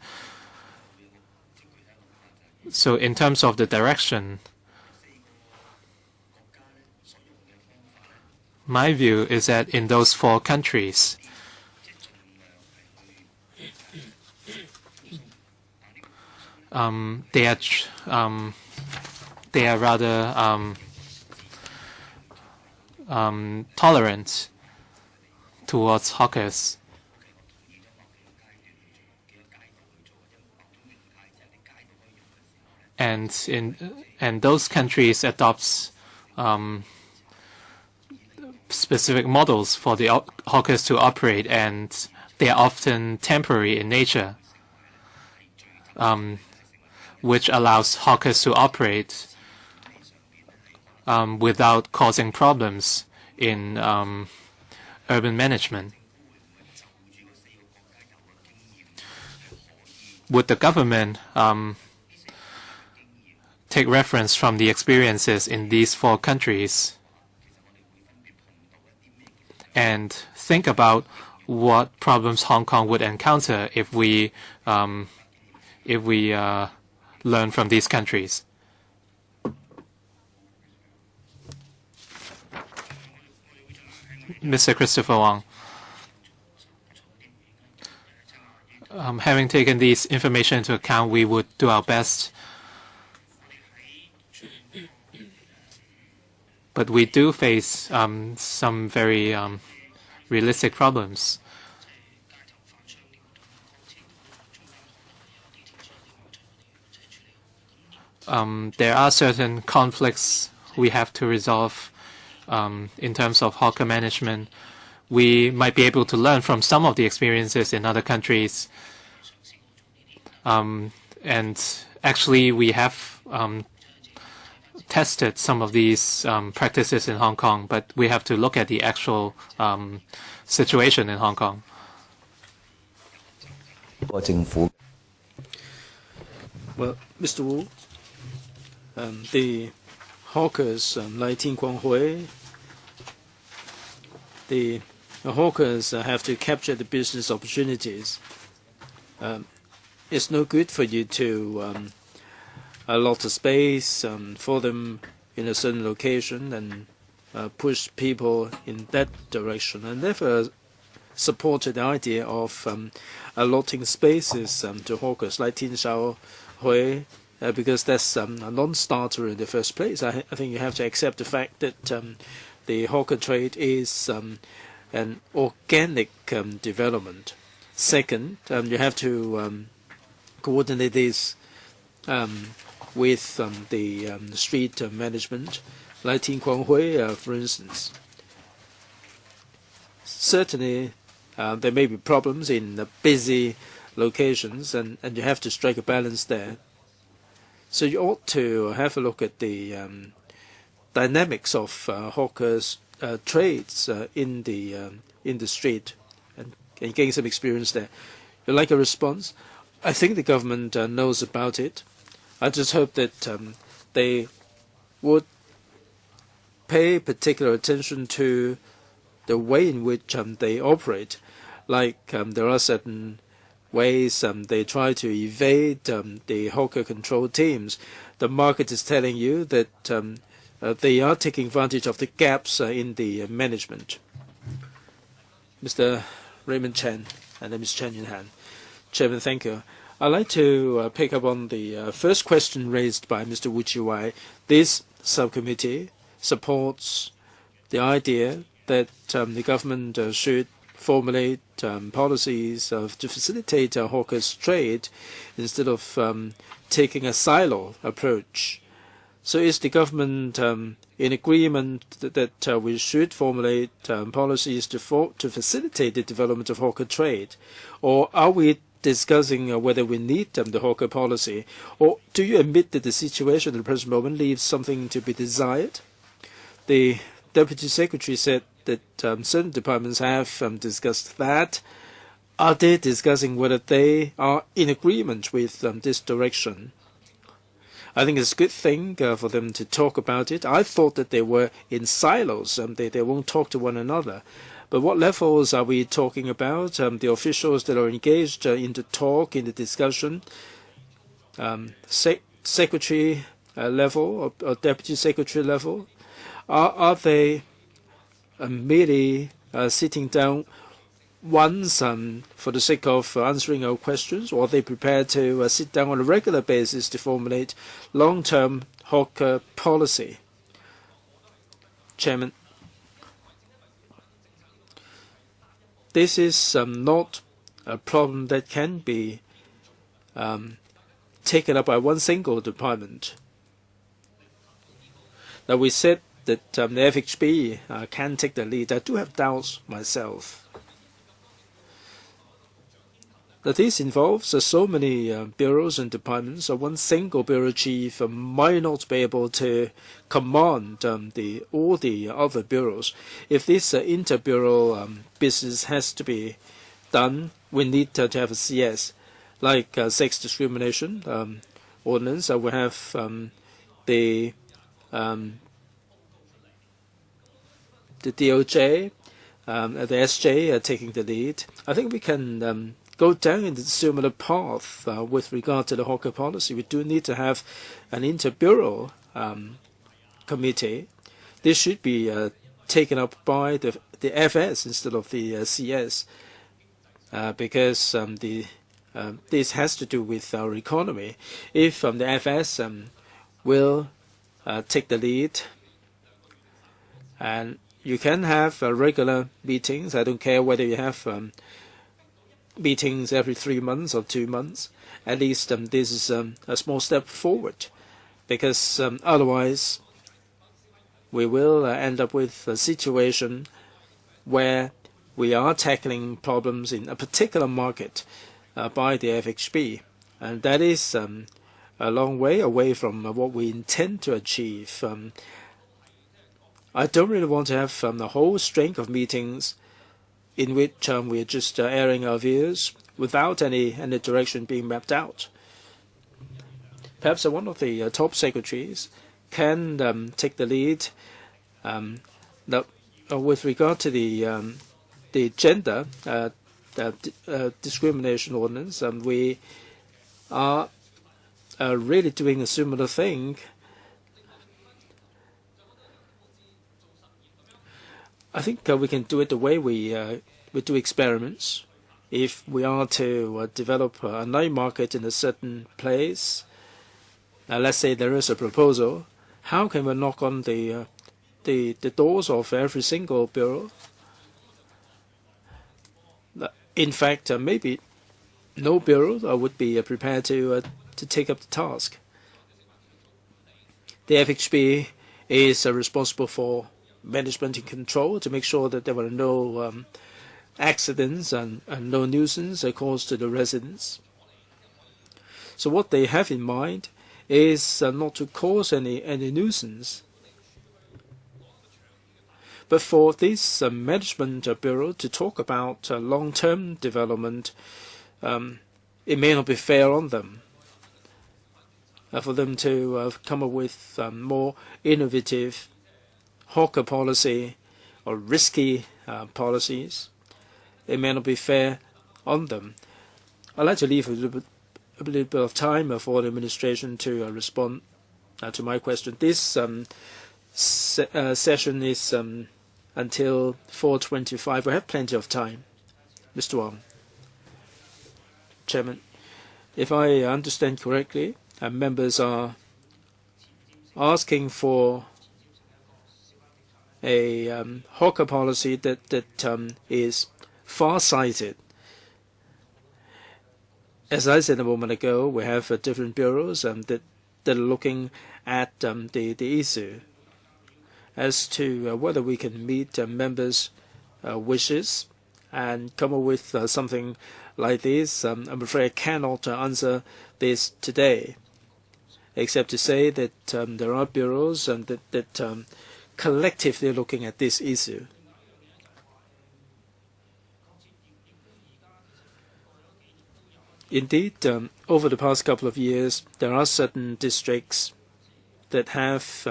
So, in terms of the direction, my view is that in those 4 countries, they are rather tolerant towards hawkers, and those countries adopts specific models for the hawkers to operate, and they are often temporary in nature, which allows hawkers to operate without causing problems in urban management. Would the government take reference from the experiences in these 4 countries and think about what problems Hong Kong would encounter if we learn from these countries? Mr. Christopher Wong. having taken these information into account, we would do our best. But we do face some very realistic problems. There are certain conflicts we have to resolve in terms of hawker management. We might be able to learn from some of the experiences in other countries. And actually, we have tested some of these practices in Hong Kong, but we have to look at the actual situation in Hong Kong.
Well, Mr. Wu, the hawkers like Tin Kwang Hui, the hawkers have to capture the business opportunities. It's no good for you to allot a space for them in a certain location and push people in that direction. I never supported the idea of allotting spaces to hawkers like Tin Shao Hui because that's a non-starter in the first place. I think you have to accept the fact that the hawker trade is an organic development. Second, you have to coordinate this with the street management, like Tin Kwang Hui, for instance. Certainly, there may be problems in busy locations, and you have to strike a balance there. So you ought to have a look at the dynamics of hawkers' trades in the street and gain some experience there. You'd like a response? I think the government knows about it. I just hope that they would pay particular attention to the way in which they operate. Like there are certain ways they try to evade the hawker control teams. The market is telling you that they are taking advantage of the gaps in the management. Mr. Raymond Chen and then Ms. Chen Yunhan. Chairman, thank you. I'd like to pick up on the first question raised by Mr. Wu Chi-wai. This subcommittee supports the idea that the government should formulate policies to facilitate hawkers' trade instead of taking a silo approach. So is the government in agreement that we should formulate policies to facilitate the development of hawker trade? Or are we discussing whether we need the hawker policy? Or do you admit that the situation at the present moment leaves something to be desired? The Deputy Secretary said that certain departments have discussed that. Are they discussing whether they are in agreement with this direction? I think it's a good thing for them to talk about it. I thought that they were in silos. They won't talk to one another. But what levels are we talking about? The officials that are engaged in the talk, in the discussion, secretary level or deputy secretary level, are they merely sitting down once for the sake of answering our questions, or are they prepared to sit down on a regular basis to formulate long-term hawker policy? Chairman, this is not a problem that can be taken up by one single department. Now, we said that the FHB can take the lead. I do have doubts myself. That this involves so many bureaus and departments, so one single bureau chief might not be able to command all the other bureaus. If this inter-bureau business has to be done, we need to have a CS, like sex discrimination ordinance. We have the DOJ, the SJ taking the lead. I think we can go down in the similar path with regard to the hawker policy. We do need to have an inter-bureau committee. This should be taken up by the FS instead of the CS because the this has to do with our economy. If the FS will take the lead, and you can have regular meetings. I don't care whether you have meetings every 3 months or 2 months. At least this is a small step forward, because otherwise we will end up with a situation where we are tackling problems in a particular market by the FHB, and that is a long way away from what we intend to achieve. I don't really want to have the whole string of meetings in which we are just airing our views without any direction being mapped out. Perhaps one of the top secretaries can take the lead. Now, with regard to the gender discrimination ordinance, we are really doing a similar thing. I think we can do it the way we do experiments. If we are to develop a night market in a certain place, let's say there is a proposal, how can we knock on the doors of every single bureau? In fact, maybe no bureau would be prepared to take up the task. The FHB is responsible for management and control to make sure that there were no accidents and no nuisance caused to the residents. So what they have in mind is not to cause any nuisance, but for this management bureau to talk about long-term development. It may not be fair on them for them to come up with more innovative hawker policy or risky policies. It may not be fair on them. I'd like to leave a little bit of time for the administration to respond to my question. This session is until 4:25. We have plenty of time. Mr. Wong. Chairman, if I understand correctly, members are asking for a hawker policy that is far-sighted. As I said a moment ago, we have different bureaus that are looking at the issue as to whether we can meet members' wishes and come up with something like this. I'm afraid I cannot answer this today, except to say that there are bureaus that collectively looking at this issue. Indeed, over the past couple of years, there are certain districts that have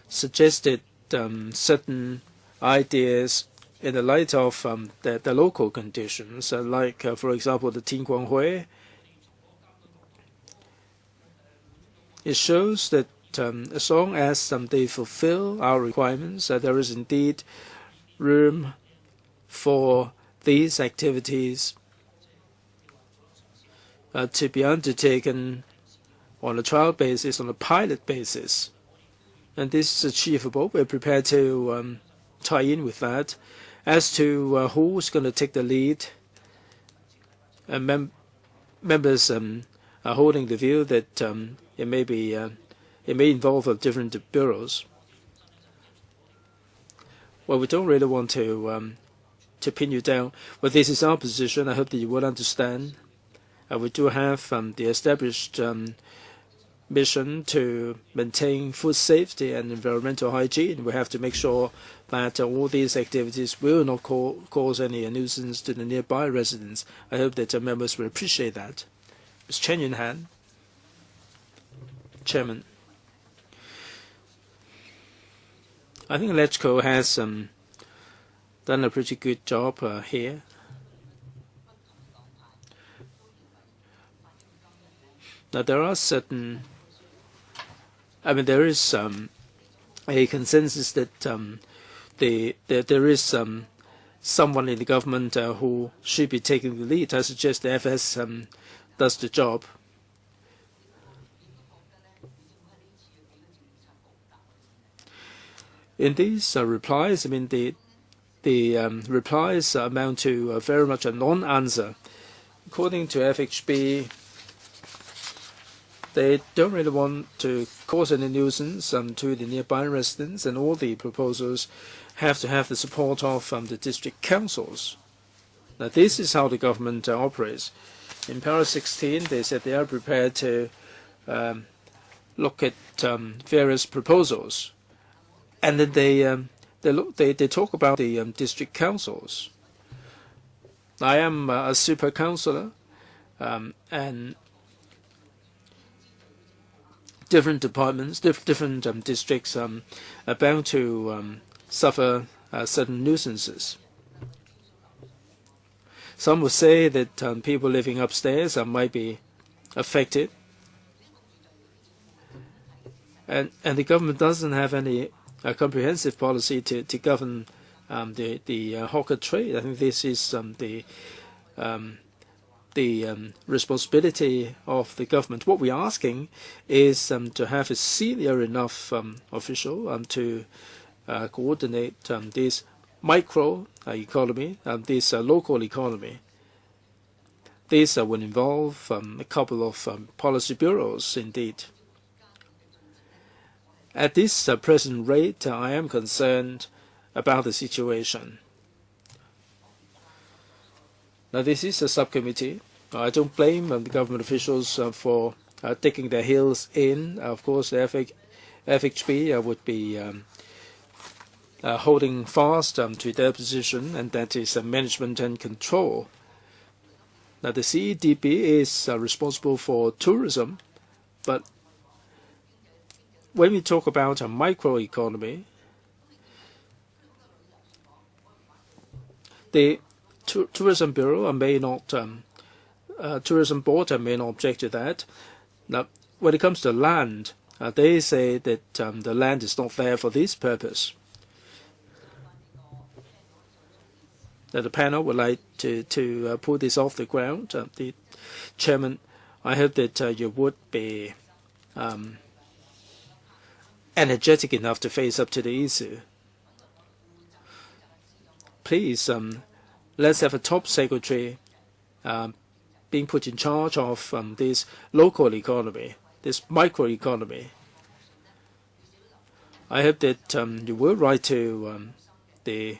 suggested certain ideas in the light of the local conditions, like, for example, the Tinguanghui. It shows that as long as they fulfill our requirements, there is indeed room for these activities to be undertaken on a trial basis, on a pilot basis. And this is achievable. We're prepared to tie in with that. As to who's going to take the lead, members are holding the view that it may involve different bureaus. Well, we don't really want to pin you down. But this is our position. I hope that you will understand. We do have the established mission to maintain food safety and environmental hygiene. We have to make sure that all these activities will not cause any nuisance to the nearby residents. I hope that members will appreciate that. Ms. Chen Yunhan. Chairman, I think LegCo has done a pretty good job here. Now, there are certain, there is a consensus that there is someone in the government who should be taking the lead. I suggest the FS does the job. In these replies, I mean, the replies amount to very much a non-answer. According to FHB, they don't really want to cause any nuisance to the nearby residents, and all the proposals have to have the support of the district councils. Now, this is how the government operates. In paragraph 16, they said they are prepared to look at various proposals, and then they talk about the district councils. I am a super councillor, and different departments, different districts are bound to suffer certain nuisances. Some would say that people living upstairs might be affected, and the government doesn't have any comprehensive policy to govern the hawker trade. I think this is the responsibility of the government. What we're asking is to have a senior enough official to coordinate this micro economy, this local economy. This will involve a couple of policy bureaus, indeed. At this present rate, I am concerned about the situation. Now, this is a subcommittee. I don't blame the government officials for digging their heels in. Of course, the FHB would be holding fast to their position, and that is management and control. Now, the CEDB is responsible for tourism, but when we talk about a microeconomy, the Tourism Bureau may not, Tourism Board may not object to that. Now, when it comes to land, they say that the land is not there for this purpose. That the panel would like to pull this off the ground. The chairman, I hope that you would be energetic enough to face up to the issue. Please, let's have a top secretary being put in charge of this local economy, this microeconomy. I hope that you will write to the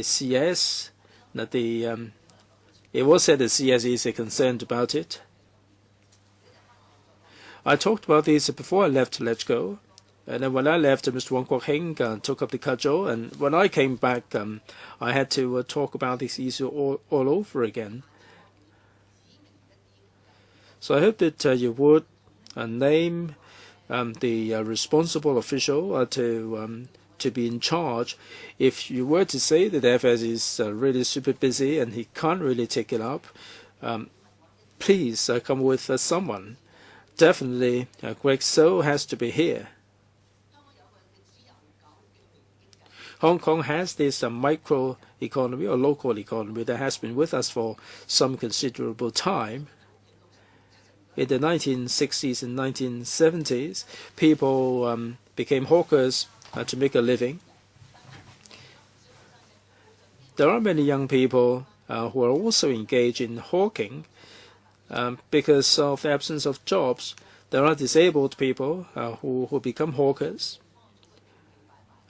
CS. That it was said the CS is concerned about it. I talked about this before I left Let's Go. And then when I left, Mr. Wong Kwok Heng took up the cudgel. And when I came back, I had to talk about this issue all over again. So I hope that you would name the responsible official to be in charge. If you were to say that FS is really super busy and he can't really take it up, please come with someone. Definitely, Greg So has to be here. Hong Kong has this micro economy or local economy that has been with us for some considerable time. In the 1960s and 1970s, people became hawkers to make a living. There are many young people who are also engaged in hawking because of the absence of jobs. There are disabled people who become hawkers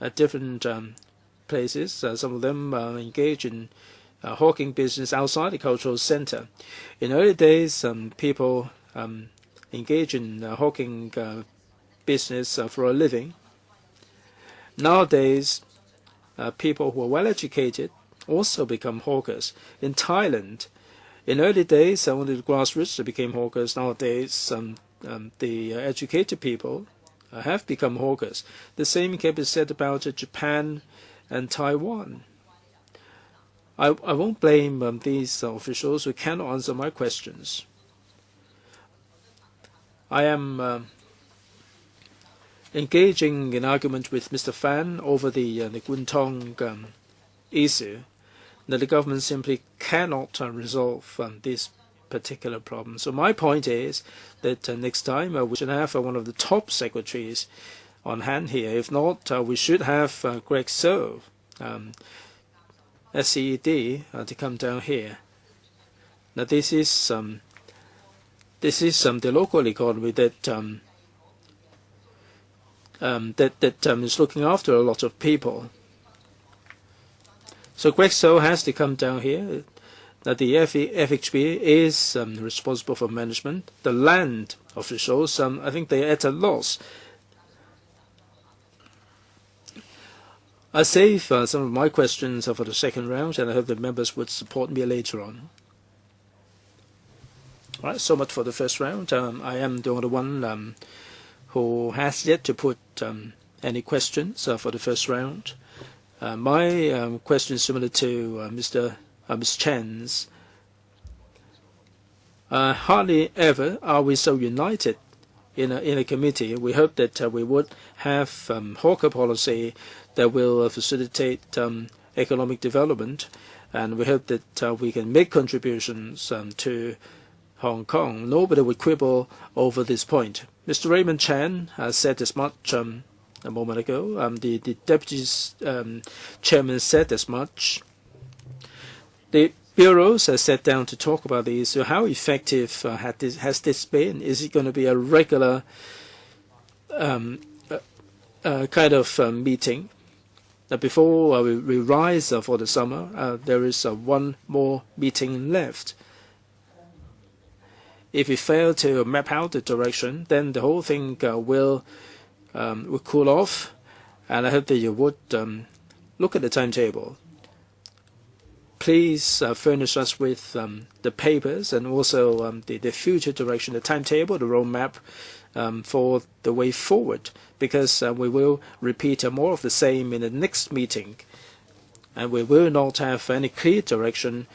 at different places. Some of them engage in hawking business outside the cultural center. In early days, people engage in hawking business for a living. Nowadays, people who are well educated also become hawkers. In Thailand, in early days, only the grassroots became hawkers. Nowadays, the educated people have become hawkers. The same can be said about Japan and Taiwan. I won't blame these officials who cannot answer my questions. I am engaging in argument with Mr. Fan over the Kwun Tong issue, that the government simply cannot resolve this particular problem. So my point is that next time we should have one of the top secretaries on hand here. If not, we should have Greg So, SCED, to come down here. Now this is the local economy that is looking after a lot of people. So Greg So has to come down here. That the FHB is responsible for management. The land officials, I think they are at a loss. I save some of my questions for the second round, and I hope the members would support me later on. All right, so much for the first round. I am the only one who has yet to put any questions for the first round. My question is similar to Ms. Chen's. Hardly ever are we so united in a committee. We hope that we would have hawker policy that will facilitate economic development, and we hope that we can make contributions to Hong Kong. Nobody would quibble over this point. Mr. Raymond Chan has said as much a moment ago. The deputy chairman said as much. The bureaus have sat down to talk about the issue. How effective has this been? Is it going to be a regular kind of meeting? Before we rise for the summer, there is one more meeting left. If we fail to map out the direction, then the whole thing will cool off, and I hope that you would look at the timetable. Please furnish us with the papers and also the future direction, the timetable, the roadmap for the way forward, because we will repeat more of the same in the next meeting, and we will not have any clear direction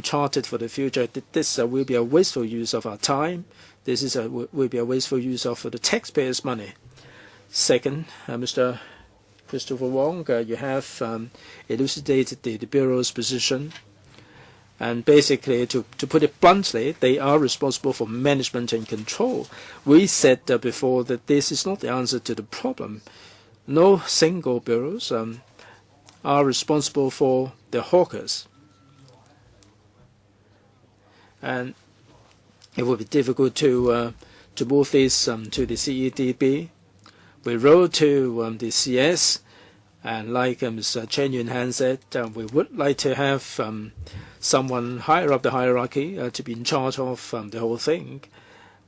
charted for the future. This will be a wasteful use of our time. This will be a wasteful use of the taxpayers' money. Second, Mr. Christopher Wong, you have elucidated the Bureau's position. And basically, to put it bluntly, they are responsible for management and control. We said before that this is not the answer to the problem. No single bureaus are responsible for the hawkers. And it would be difficult to move this to the CEDB. We wrote to the CS, and like Ms. Chen Yunhan said, we would like to have someone higher up the hierarchy to be in charge of the whole thing.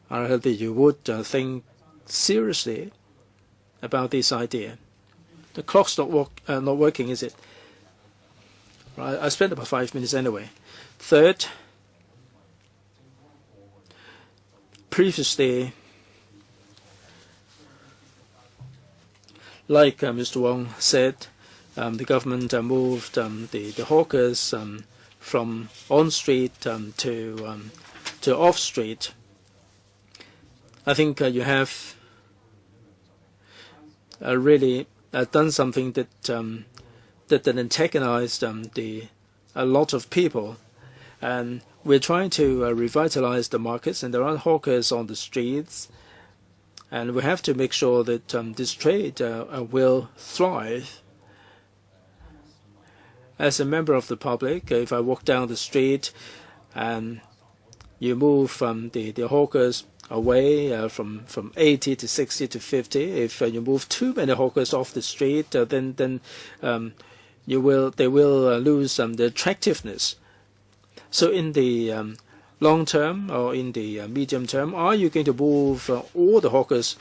I hope that you would think seriously about this idea. The clock's not working, is it? Right, I spent about 5 minutes anyway. Third, previously, like Mr. Wong said, the government moved the hawkers from on-street to off-street. I think you have really done something that antagonized a lot of people, and we're trying to revitalize the markets, and there are hawkers on the streets. And we have to make sure that this trade will thrive. As a member of the public, if I walk down the street and you move the hawkers away from 80 to 60 to 50, if you move too many hawkers off the street, then they will lose the attractiveness. So in the long term or in the medium term, are you going to move all the hawkers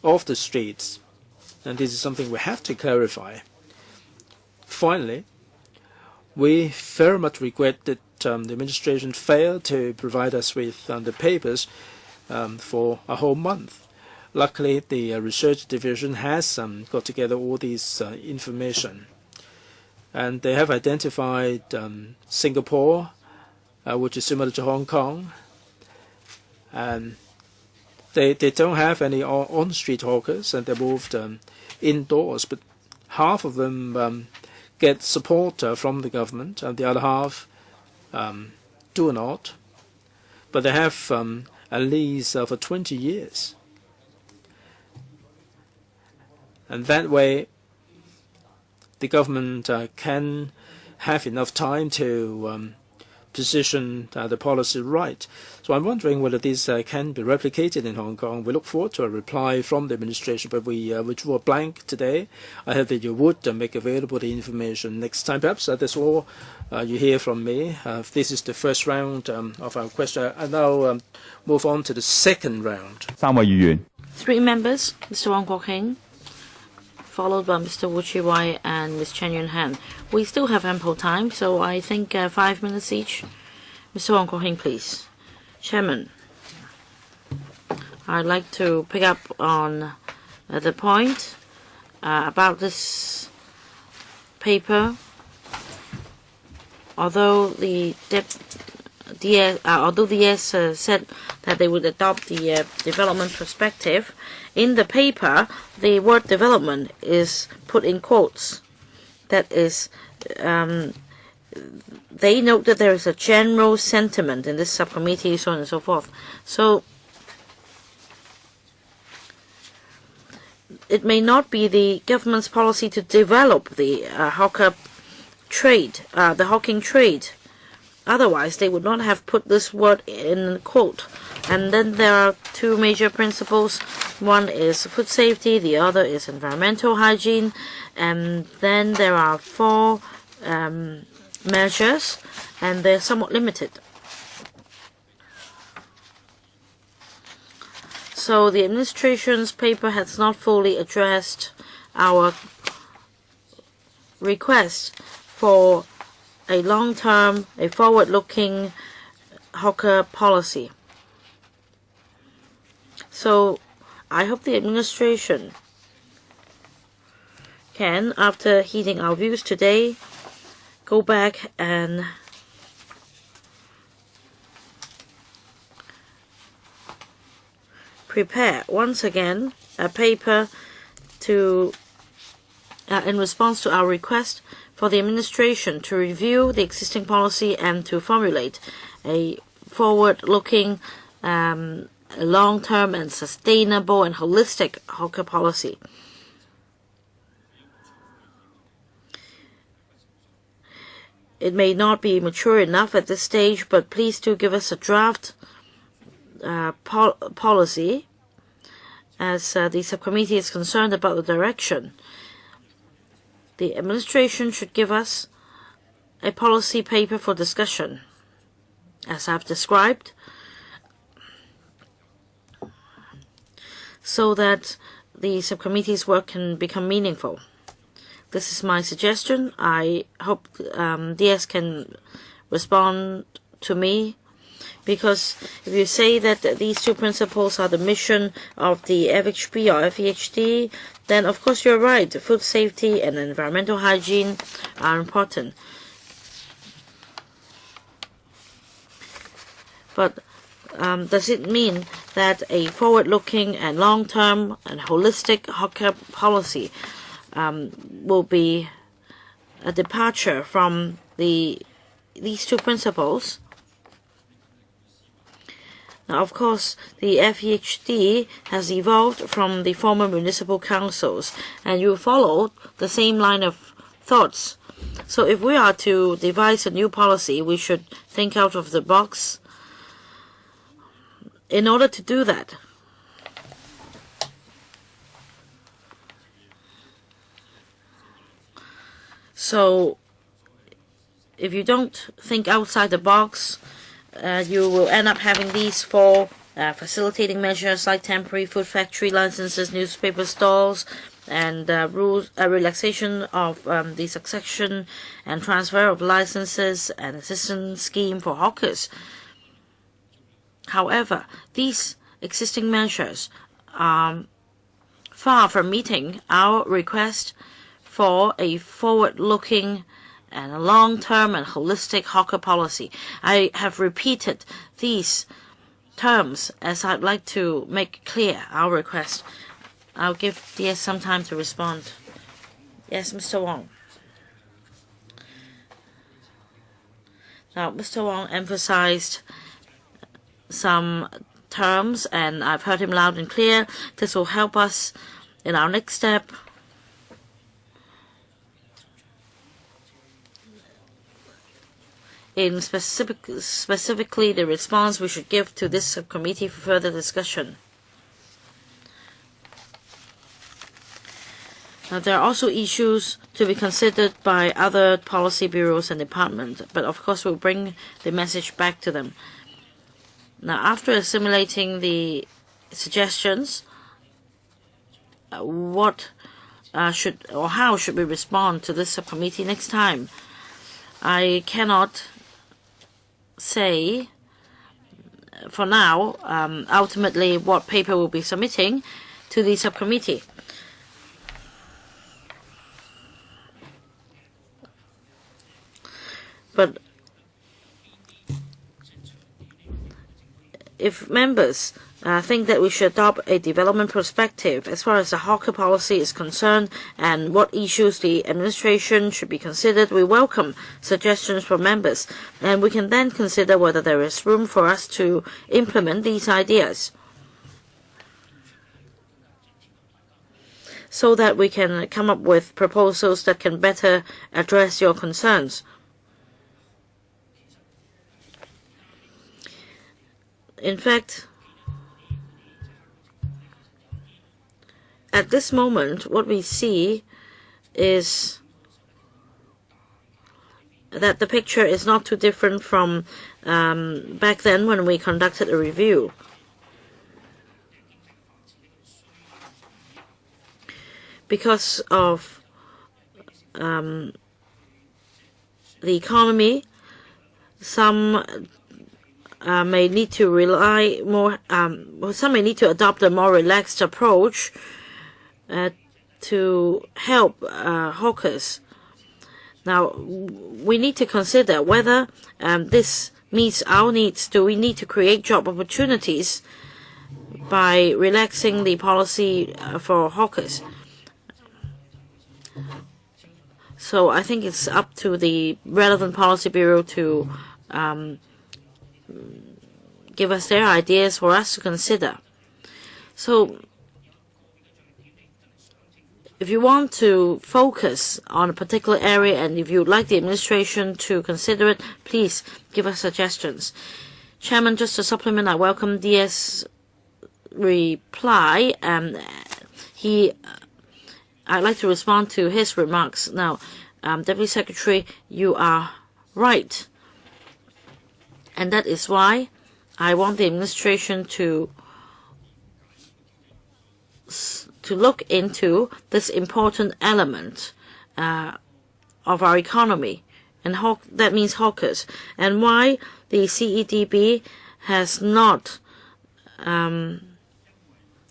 off the streets? And this is something we have to clarify. Finally, we very much regret that the administration failed to provide us with the papers for a whole month. Luckily, the research division has got together all this information. And they have identified Singapore, which is similar to Hong Kong, and they don't have any on-street hawkers, and they moved indoors. But half of them get support from the government, and the other half do not. But they have at least for 20 years. And that way, the government can have enough time to position the policy right. So I'm wondering whether this can be replicated in Hong Kong. We look forward to a reply from the administration, but we drew a blank today. I hope that you would make available the information next time. Perhaps that's all you hear from me. This is the first round of our question. I now move on to the second round.
3位議員。
3 members, Mr. Wong Kok Heng, followed by Mr. Wu Chi-wai and Ms. Chen Yun-han. We still have ample time, so I think 5 minutes each. Mr. Wong Kok Heng, please. Chairman, I'd like to pick up on the point about this paper. Although the DS said that they would adopt the development perspective, in the paper, the word development is put in quotes. That is, they note that there is a general sentiment in this subcommittee, so on and so forth. So, it may not be the government's policy to develop the hawker trade, the hawking trade. Otherwise, they would not have put this word in quote. And then there are 2 major principles. One is food safety, the other is environmental hygiene, and then there are 4 measures, and they're somewhat limited. So the administration's paper has not fully addressed our request for a long-term, a forward-looking hawker policy. So I hope the administration can, after heeding our views today, go back and prepare once again a paper to, in response to our request for the administration to review the existing policy and to formulate a forward-looking, long-term and sustainable and holistic hawker policy. It may not be mature enough at this stage, but please do give us a draft policy, as the subcommittee is concerned about the direction. The administration should give us a policy paper for discussion, as I've described, so that the subcommittee's work can become meaningful. This is my suggestion. I hope DS can respond to me, because if you say that these 2 principles are the mission of the FHP or FEHD, then of course you're right. Food safety and environmental hygiene are important. But does it mean that a forward-looking and long-term and holistic hawker policy will be a departure from these 2 principles? Now, of course, the FEHD has evolved from the former municipal councils, and you follow the same line of thoughts. So if we are to devise a new policy, we should think out of the box. In order to do that, so if you don't think outside the box, you will end up having these 4 facilitating measures like temporary food factory licenses, newspaper stalls, and rules, relaxation of the succession and transfer of licenses and assistance scheme for hawkers. However, these existing measures are far from meeting our request for a forward-looking and a long-term and holistic hawker policy. I have repeated these terms as I'd like to make clear our request. I'll give DS some time to respond. Yes, Mr. Wong. Now, Mr. Wong emphasized some terms, and I've heard him loud and clear. This will help us in our next step. In specifically the response we should give to this subcommittee for further discussion. Now, there are also issues to be considered by other policy bureaus and departments, but of course we'll bring the message back to them. Now, after assimilating the suggestions, what should or how should we respond to this subcommittee next time? I cannot say for now ultimately what paper we'll be submitting to the subcommittee. But if members think that we should adopt a development perspective as far as the hawker policy is concerned and what issues the administration should be considered, we welcome suggestions from members, and we can then consider whether there is room for us to implement these ideas so that we can come up with proposals that can better address your concerns. In fact, at this moment, what we see is that the picture is not too different from back then when we conducted a review. Because of the economy, some may need to rely more. Some may need to adopt a more relaxed approach to help hawkers. Now, we need to consider whether this meets our needs. Do we need to create job opportunities by relaxing the policy for hawkers? So I think it's up to the relevant policy bureau to give us their ideas for us to consider. So if you want to focus on a particular area and if you'd like the administration to consider it, please give us suggestions. Chairman, just to supplement, I welcome DS' reply. I'd like to respond to his remarks. Now, Deputy Secretary, you are right. And that is why I want the administration to look into this important element of our economy, and that means hawkers, and why the CEDB has not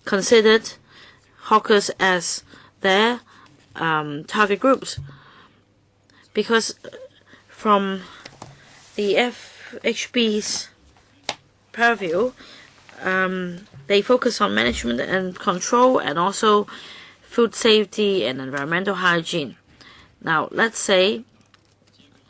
considered hawkers as their target groups. Because from the FHB's purview, they focus on management and control and also food safety and environmental hygiene. Now, let's say,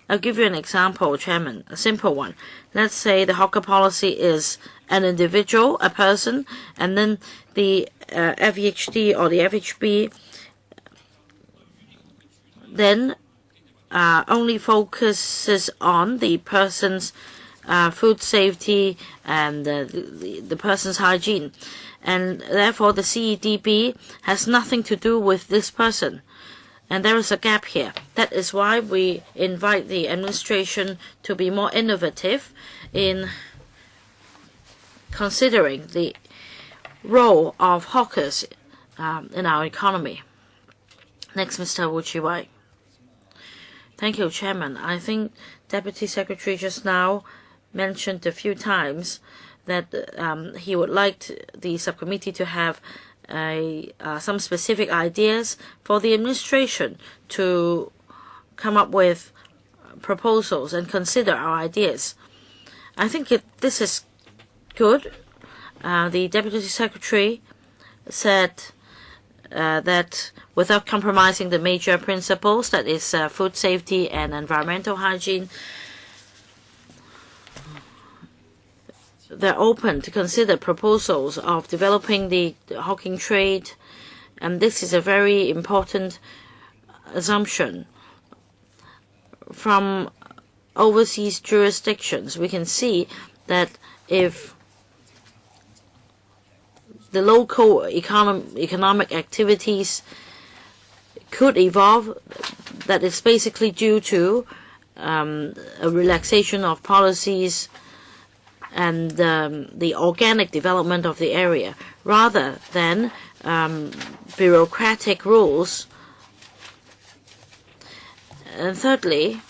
I'll give you an example, Chairman, a simple one. Let's say the hawker policy is an individual, a person, and then the FEHD or the FHB then only focuses on the person's food safety and the person's hygiene. And therefore, the CEDB has nothing to do with this person. And there is a gap here. That is why we invite the administration to be more innovative in considering the role of hawkers in our economy. Next, Mr. Wu Chi-wai. Thank you, Chairman. I think Deputy Secretary just now mentioned a few times that he would like the subcommittee to have some specific ideas for the administration to come up with proposals and consider our ideas. I think this is good. The Deputy Secretary said that without compromising the major principles, that is food safety and environmental hygiene, they're open to consider proposals of developing the hawking trade, and this is a very important assumption. From overseas jurisdictions, we can see that if the local economic activities could evolve, that is basically due to a relaxation of policies and the organic development of the area, rather than bureaucratic rules. And thirdly,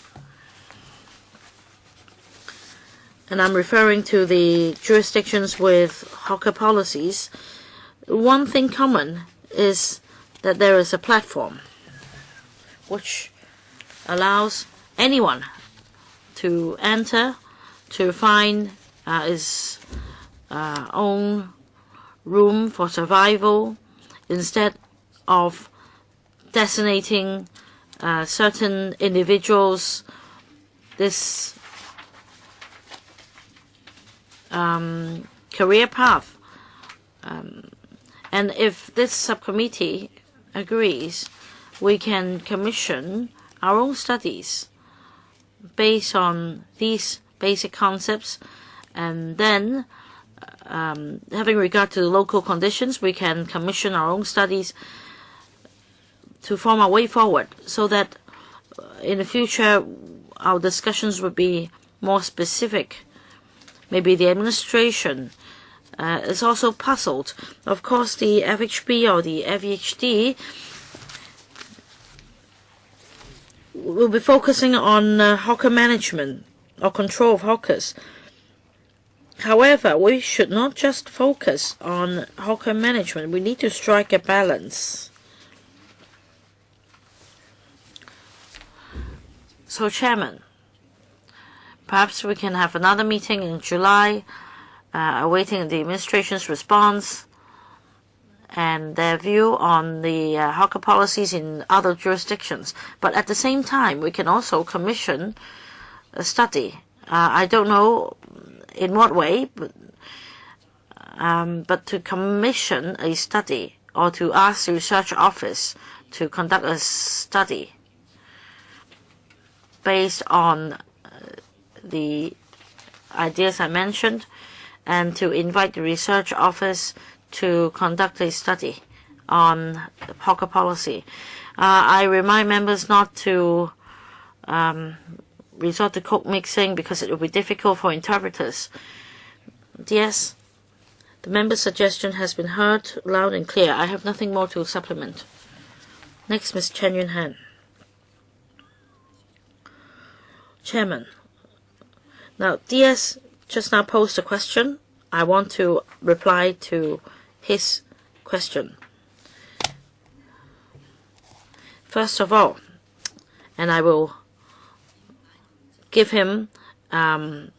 and I'm referring to the jurisdictions with hawker policies, one thing common is that there is a platform which allows anyone to enter, to find his own room for survival, instead of designating certain individuals this career path. And if this subcommittee agrees, we can commission our own studies based on these basic concepts, and then having regard to the local conditions, we can commission our own studies to form our way forward, so that in the future our discussions would be more specific. Maybe the administration is also puzzled. Of course, the FHB or the FEHD will be focusing on hawker management or control of hawkers. However, we should not just focus on hawker management. We need to strike a balance. So, Chairman, perhaps we can have another meeting in July, awaiting the administration's response and their view on the hawker policies in other jurisdictions. But at the same time, we can also commission a study. I don't know in what way, but to commission a study or to ask the research office to conduct a study based on the ideas I mentioned, and to invite the research office to conduct a study on hawker policy. I remind members not to resort to code mixing because it will be difficult for interpreters. Yes, the member's suggestion has been heard loud and clear. I have nothing more to supplement. Next, Ms. Chen Yun Han. Chairman, now DS just now posed a question. I want to reply to his question. First of all, and I will give him my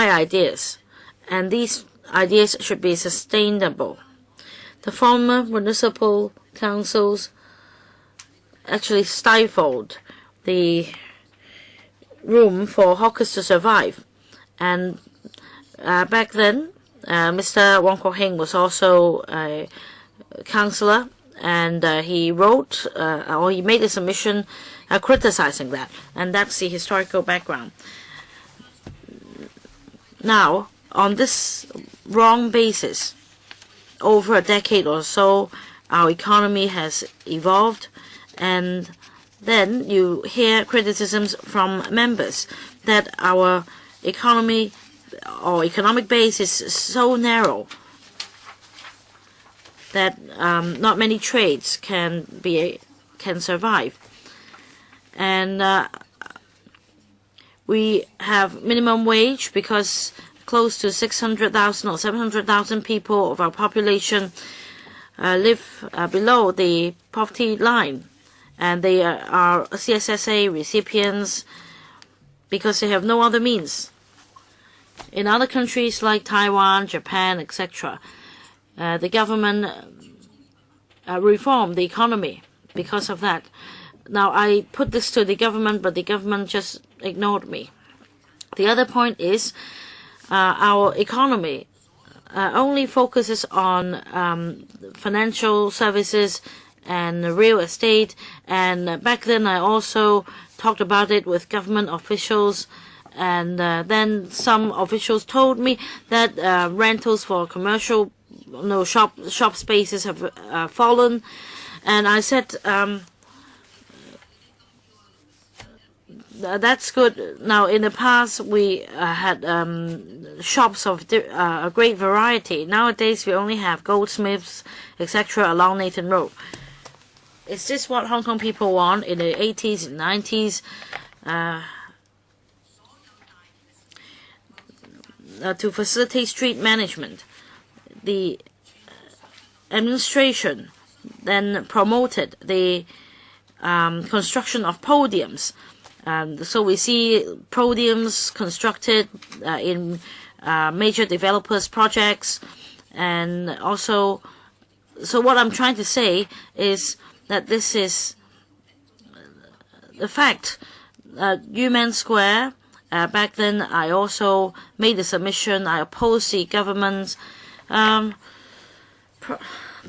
ideas, and these ideas should be sustainable. The former municipal councils actually stifled the room for hawkers to survive, and back then Mr. Wong Kok Heng was also a councillor, and he wrote or he made a submission criticizing that, and that's the historical background. Now, on this wrong basis, over a decade or so, our economy has evolved, and then you hear criticisms from members that our economy or economic base is so narrow that not many trades can survive, and we have minimum wage because close to 600,000 or 700,000 people of our population live below the poverty line, and they are CSSA recipients because they have no other means. In other countries like Taiwan, Japan, etc., the government reformed the economy because of that. Now, I put this to the government, but the government just ignored me. The other point is our economy only focuses on financial services and real estate. And back then I also talked about it with government officials. And then some officials told me that rentals for commercial shop spaces have fallen. And I said, that's good. Now, in the past, we had shops of a great variety. Nowadays, we only have goldsmiths, etc., along Nathan Road. Is this what Hong Kong people want in the 80s and 90s? To facilitate street management, the administration then promoted the construction of podiums. So we see podiums constructed in major developers' projects. And also, so what I'm trying to say is that this is the fact. Yuman Square, back then I also made the submission. I opposed the government's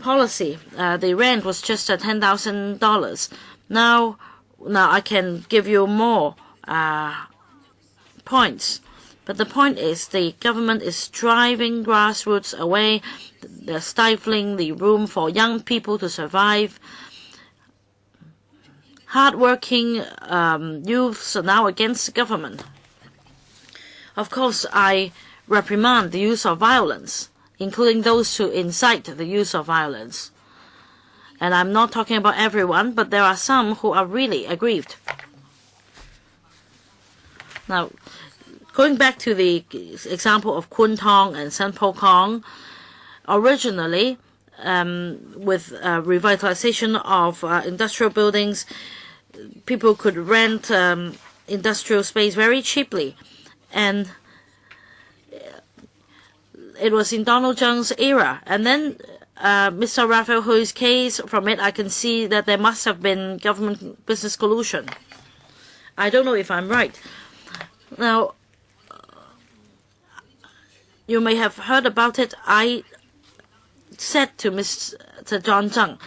policy. The rent was just $10,000. Now I can give you more points. But the point is the government is driving grassroots away. They're stifling the room for young people to survive. Hard-working youths are now against the government. Of course, I reprimand the use of violence, including those who incite the use of violence. And I'm not talking about everyone, but there are some who are really aggrieved. Now, going back to the example of Kwun Tong and San Po Kong, originally, with revitalization of industrial buildings, people could rent industrial space very cheaply. And it was in Donald Tsang's era. And then Mr. Raphael Hui's case, from it I can see that there must have been government business collusion. I don't know if I'm right. Now, you may have heard about it. I said to Mr. John Tsang,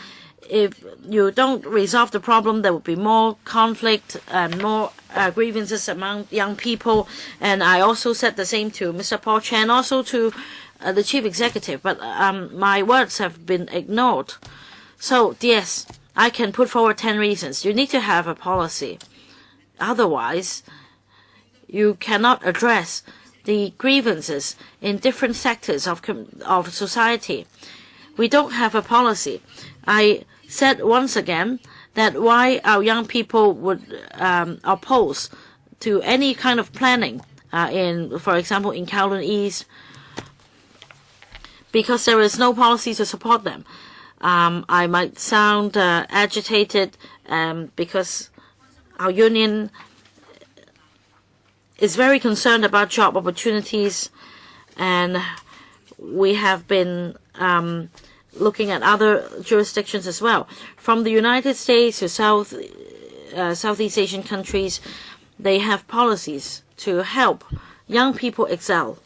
if you don't resolve the problem, there will be more conflict and more grievances among young people. And I also said the same to Mr. Paul Chan, also to the chief executive. But my words have been ignored. So, yes, I can put forward 10 reasons. You need to have a policy. Otherwise, you cannot address the grievances in different sectors of society. We don't have a policy. I said once again that why our young people would oppose to any kind of planning for example, in Kowloon East, because there is no policy to support them. I might sound agitated because our union is very concerned about job opportunities, and we have been looking at other jurisdictions as well. From the United States to Southeast Asian countries, they have policies to help young people excel.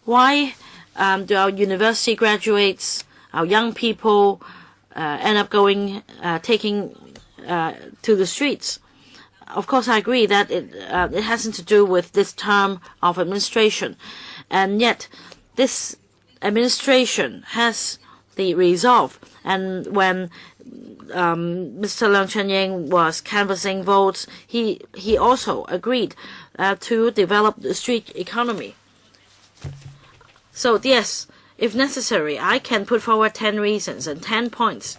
Why do our university graduates, our young people, end up taking to the streets? Of course, I agree that it hasn't to do with this term of administration. And yet, this administration has the resolve. And when Mr. Leung Chun-ying was canvassing votes, he also agreed to develop the street economy. So, yes, if necessary, I can put forward 10 reasons and 10 points.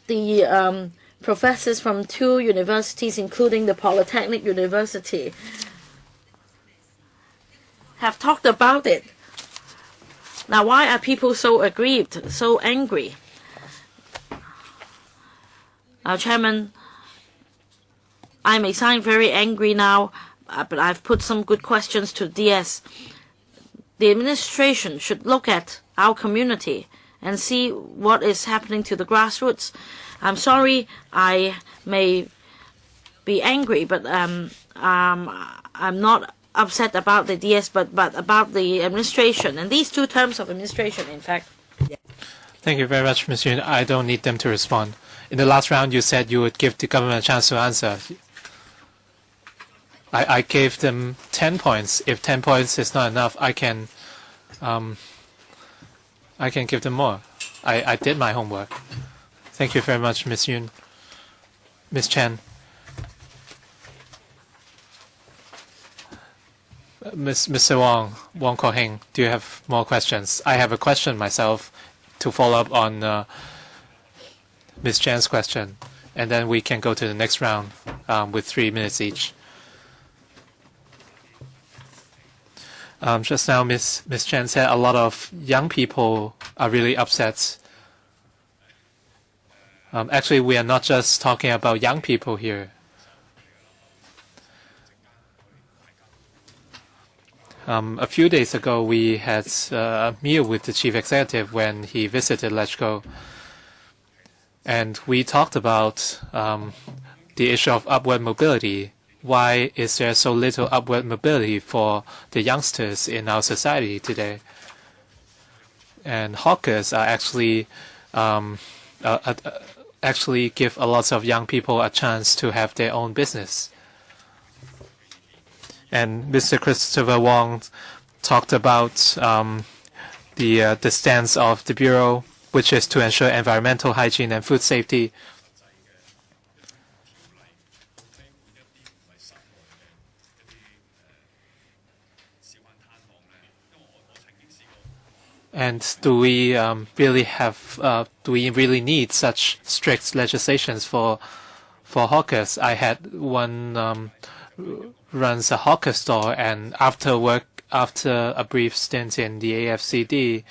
The professors from 2 universities, including the Polytechnic University, have talked about it. Now, why are people so aggrieved, so angry? Now, Chairman, I may sound very angry now, but I've put some good questions to DS. The administration should look at our community and see what is happening to the grassroots. I'm sorry I may be angry, but I'm not upset about the DS, but about the administration, and these two terms of administration, in fact.
Thank you very much, Ms. Yun. I don't need them to respond. In the last round, you said you would give the government a chance to answer. I gave them 10 points. If 10 points is not enough, I can give them more. I did my homework. Thank you very much, Ms. Yun. Ms. Chen. Mr. Wong Ko-heng, do you have more questions? I have a question myself to follow up on Ms. Chen's question, and then we can go to the next round with 3 minutes each. Just now, Ms. Chen said a lot of young people are really upset. Actually, we are not just talking about young people here. A few days ago, we had a meal with the chief executive when he visited LegCo, and we talked about the issue of upward mobility. Why is there so little upward mobility for the youngsters in our society today? And hawkers are actually give a lot of young people a chance to have their own business. And Mr. Christopher Wong talked about the stance of the Bureau, which is to ensure environmental hygiene and food safety. And do we really need such strict legislations for hawkers? I had one runs a hawker store, and after a brief stint in the AFCD,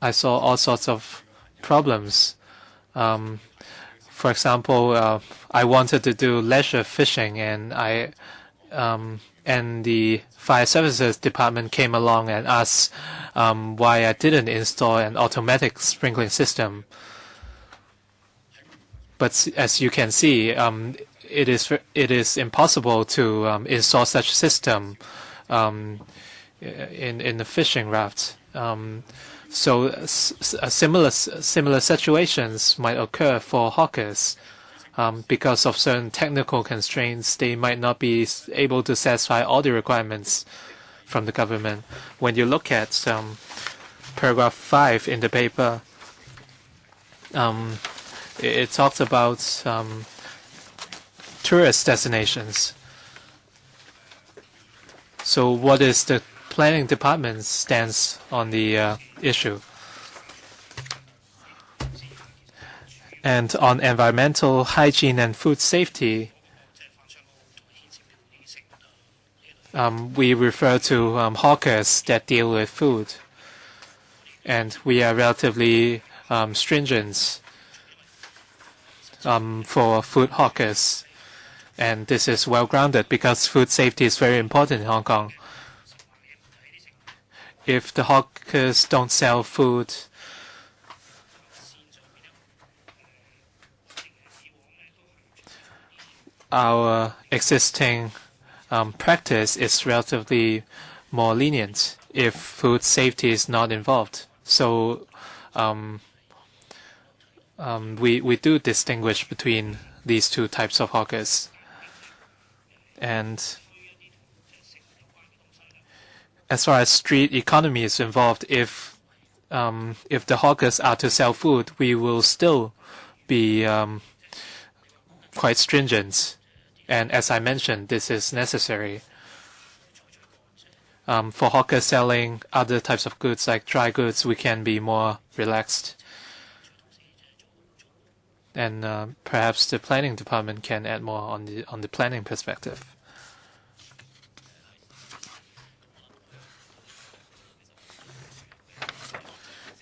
I saw all sorts of problems. For example, I wanted to do leisure fishing, and the fire services department came along and asked why I didn't install an automatic sprinkling system. But as you can see, it is impossible to install such system in the fishing raft. So similar situations might occur for hawkers. Because of certain technical constraints, they might not be able to satisfy all the requirements from the government. When you look at paragraph 5 in the paper, it talks about tourist destinations. So what is the planning department's stance on the issue? And on environmental hygiene and food safety, we refer to hawkers that deal with food. And we are relatively stringent for food hawkers. And this is well-grounded because food safety is very important in Hong Kong. If the hawkers don't sell food, our existing practice is relatively more lenient if food safety is not involved. So we do distinguish between these two types of hawkers. And as far as street economy is involved, if the hawkers are to sell food, we will still be quite stringent. And as I mentioned, this is necessary. For hawkers selling other types of goods like dry goods, we can be more relaxed. And perhaps the planning department can add more on the planning perspective.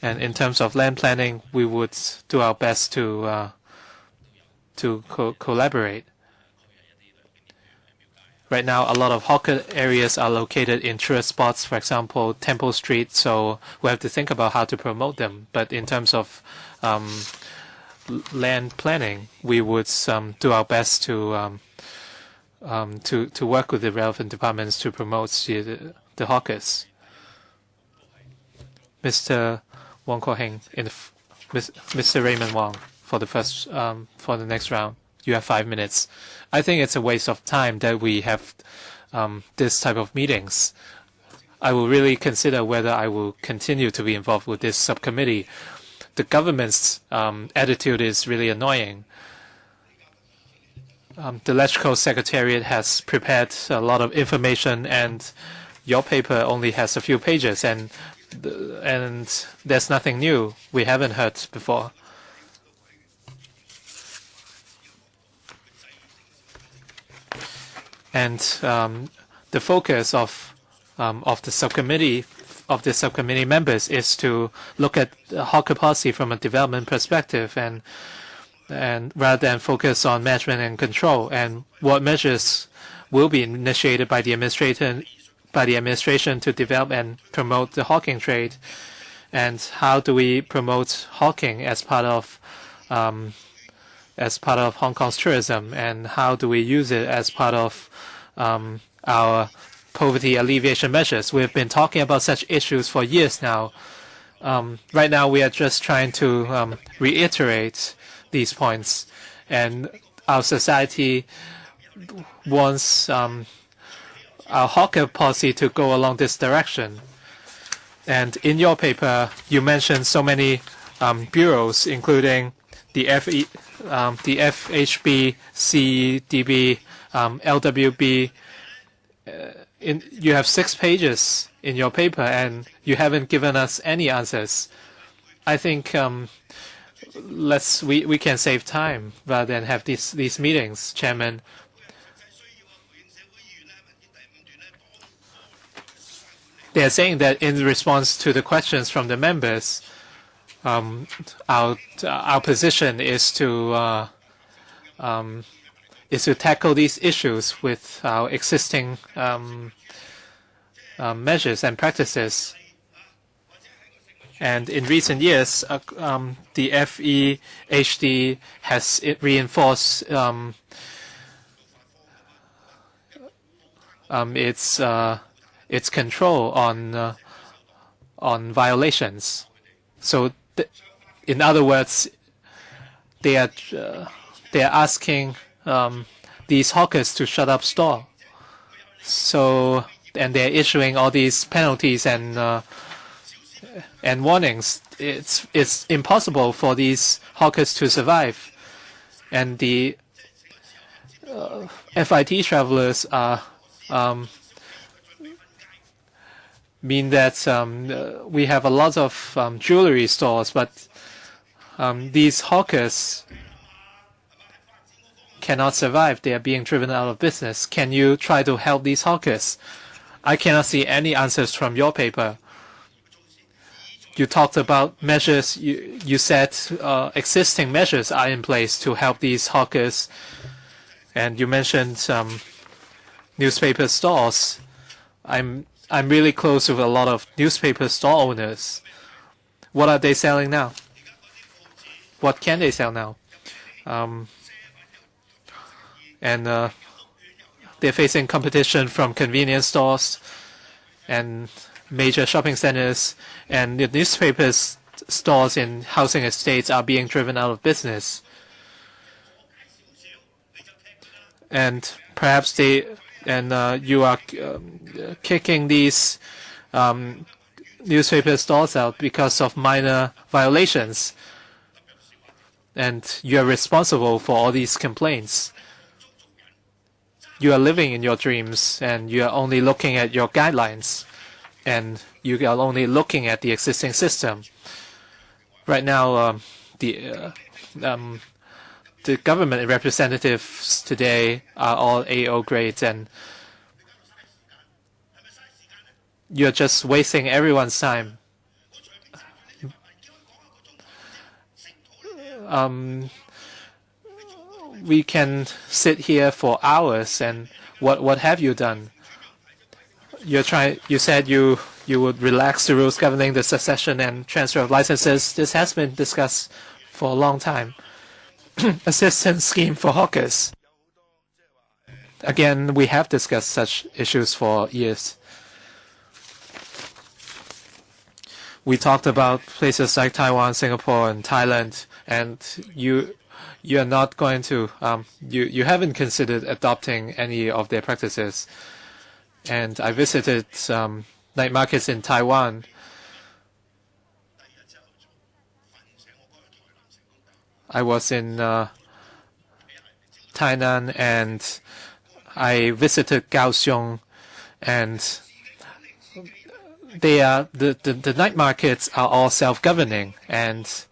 And in terms of land planning, we would do our best to collaborate. Right now, a lot of hawker areas are located in tourist spots, for example, Temple Street, so we have to think about how to promote them. But in terms of land planning, we would do our best to work with the relevant departments to promote the hawkers. Mr. Wong Ko Heng, Mr. Raymond Wong, for the next round. You have 5 minutes. I think it's a waste of time that we have this type of meetings. I will really consider whether I will continue to be involved with this subcommittee. The government's attitude is really annoying. The Electrical Secretariat has prepared a lot of information, and your paper only has a few pages, and there's nothing new we haven't heard before. And the focus of the subcommittee members is to look at hawker policy from a development perspective, and rather than focus on management and control, and what measures will be initiated by the administration to develop and promote the hawking trade, and how do we promote hawking as part of Hong Kong's tourism, and how do we use it as part of our poverty alleviation measures. We've been talking about such issues for years now. Right now, we are just trying to reiterate these points, and our society wants our hawker policy to go along this direction. And in your paper, you mentioned so many bureaus, including the FHB, CDB, LWB. You have 6 pages in your paper, and you haven't given us any answers. I think we can save time rather than have these meetings, Chairman. They are saying that in response to the questions from the members, our position is to tackle these issues with our existing measures and practices. And in recent years, the FEHD has reinforced its control on violations. So, in other words, they are asking these hawkers to shut up store. So, and they're issuing all these penalties and warnings. It's impossible for these hawkers to survive, and the FIT travelers are mean that we have a lot of jewelry stores, but these hawkers cannot survive. They are being driven out of business. Can you try to help these hawkers? I cannot see any answers from your paper. You talked about measures. You said existing measures are in place to help these hawkers, and you mentioned newspaper stores. I'm really close with a lot of newspaper store owners. What are they selling now? What can they sell now? And they're facing competition from convenience stores and major shopping centers, and the newspaper stores in housing estates are being driven out of business. And perhaps you are kicking these newspaper stores out because of minor violations, and you are responsible for all these complaints. You are living in your dreams, and you are only looking at your guidelines, and you are only looking at the existing system. Right now, the government representatives today are all AO grades, and you're just wasting everyone's time. We can sit here for hours, and What have you done? You said you would relax the rules governing the succession and transfer of licenses. This has been discussed for a long time. Assistance scheme for hawkers. Again, we have discussed such issues for years. We talked about places like Taiwan, Singapore, and Thailand, and you are not going to you haven't considered adopting any of their practices. And I visited night markets in Taiwan. I was in Tainan and I visited Kaohsiung, and the night markets are all self-governing and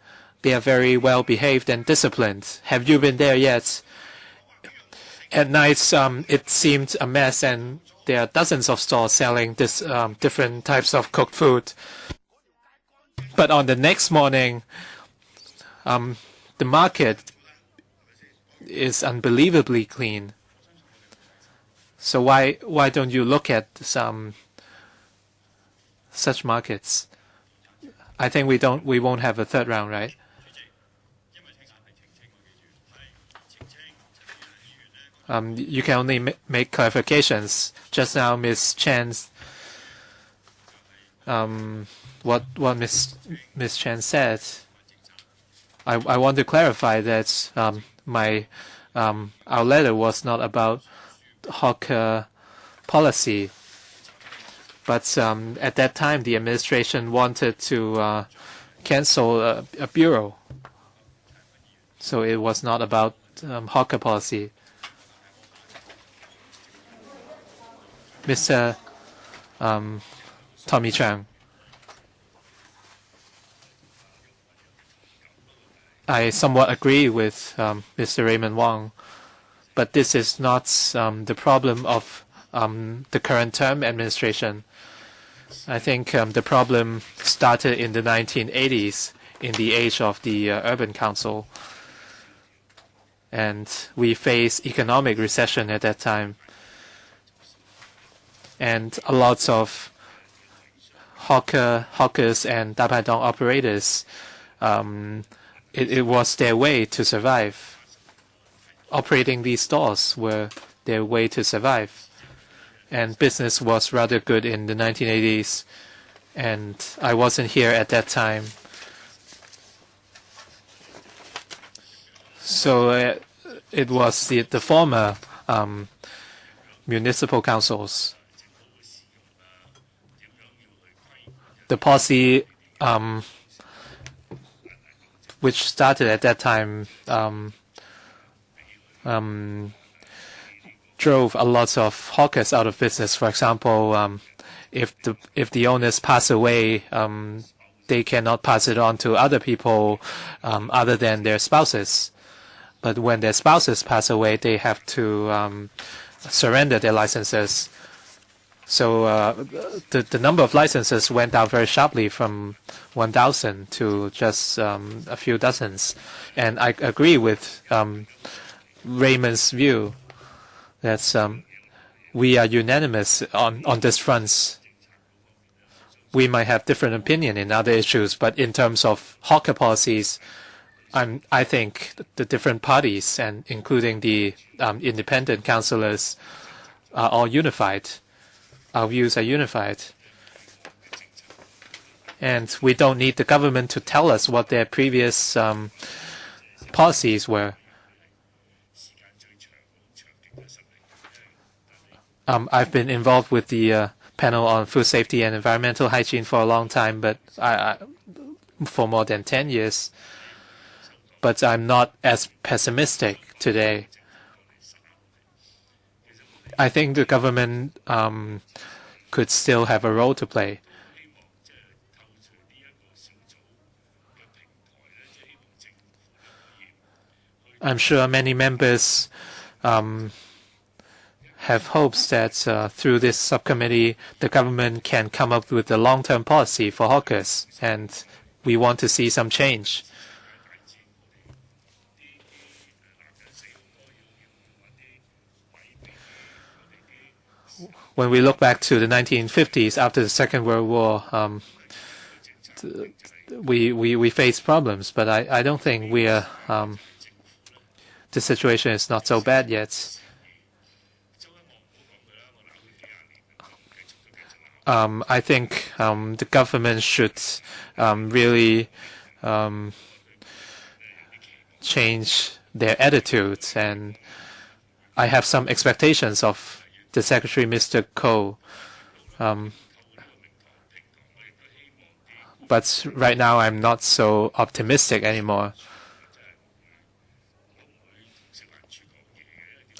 they are very well behaved and disciplined. Have you been there yet? At night, it seemed a mess, and there are dozens of stores selling this different types of cooked food. But on the next morning, the market is unbelievably clean. So why don't you look at some such markets? I think we won't have a third round, right? You can only make clarifications. Just now, Ms. Chan's what Ms. Chan said. I want to clarify that our letter was not about hawker policy, but at that time the administration wanted to cancel a bureau, so it was not about hawker policy. Mr. Tommy Chang. I somewhat agree with Mr. Raymond Wong, but this is not the problem of the current term administration. I think the problem started in the 1980s in the age of the Urban Council, and we faced economic recession at that time. And a lot of hawkers and dapaidong operators, it was their way to survive. Operating these stores were their way to survive. And business was rather good in the 1980s, and I wasn't here at that time. So it was the former municipal councils. The policy which started at that time drove a lot of hawkers out of business. For example, if the owners pass away, they cannot pass it on to other people other than their spouses. But when their spouses pass away, they have to surrender their licenses. So the number of licenses went down very sharply from 1,000 to just a few dozens. And I agree with Raymond's view that we are unanimous on this front. We might have different opinion in other issues, but in terms of hawker policies, I think the different parties, and including the independent councillors, are all unified. Our views are unified. And we don't need the government to tell us what their previous policies were. I've been involved with the panel on food safety and environmental hygiene for a long time, but for more than 10 years. But I'm not as pessimistic today. I think the government could still have a role to play. I'm sure many members have hopes that through this subcommittee, the government can come up with a long-term policy for hawkers, and we want to see some change. when we look back to the 1950s after the Second World War, we faced problems, but I don't think we are. The situation is not so bad yet. I think the government should really change their attitudes, and I have some expectations of the Secretary, Mr. Ko. But right now, I'm not so optimistic anymore.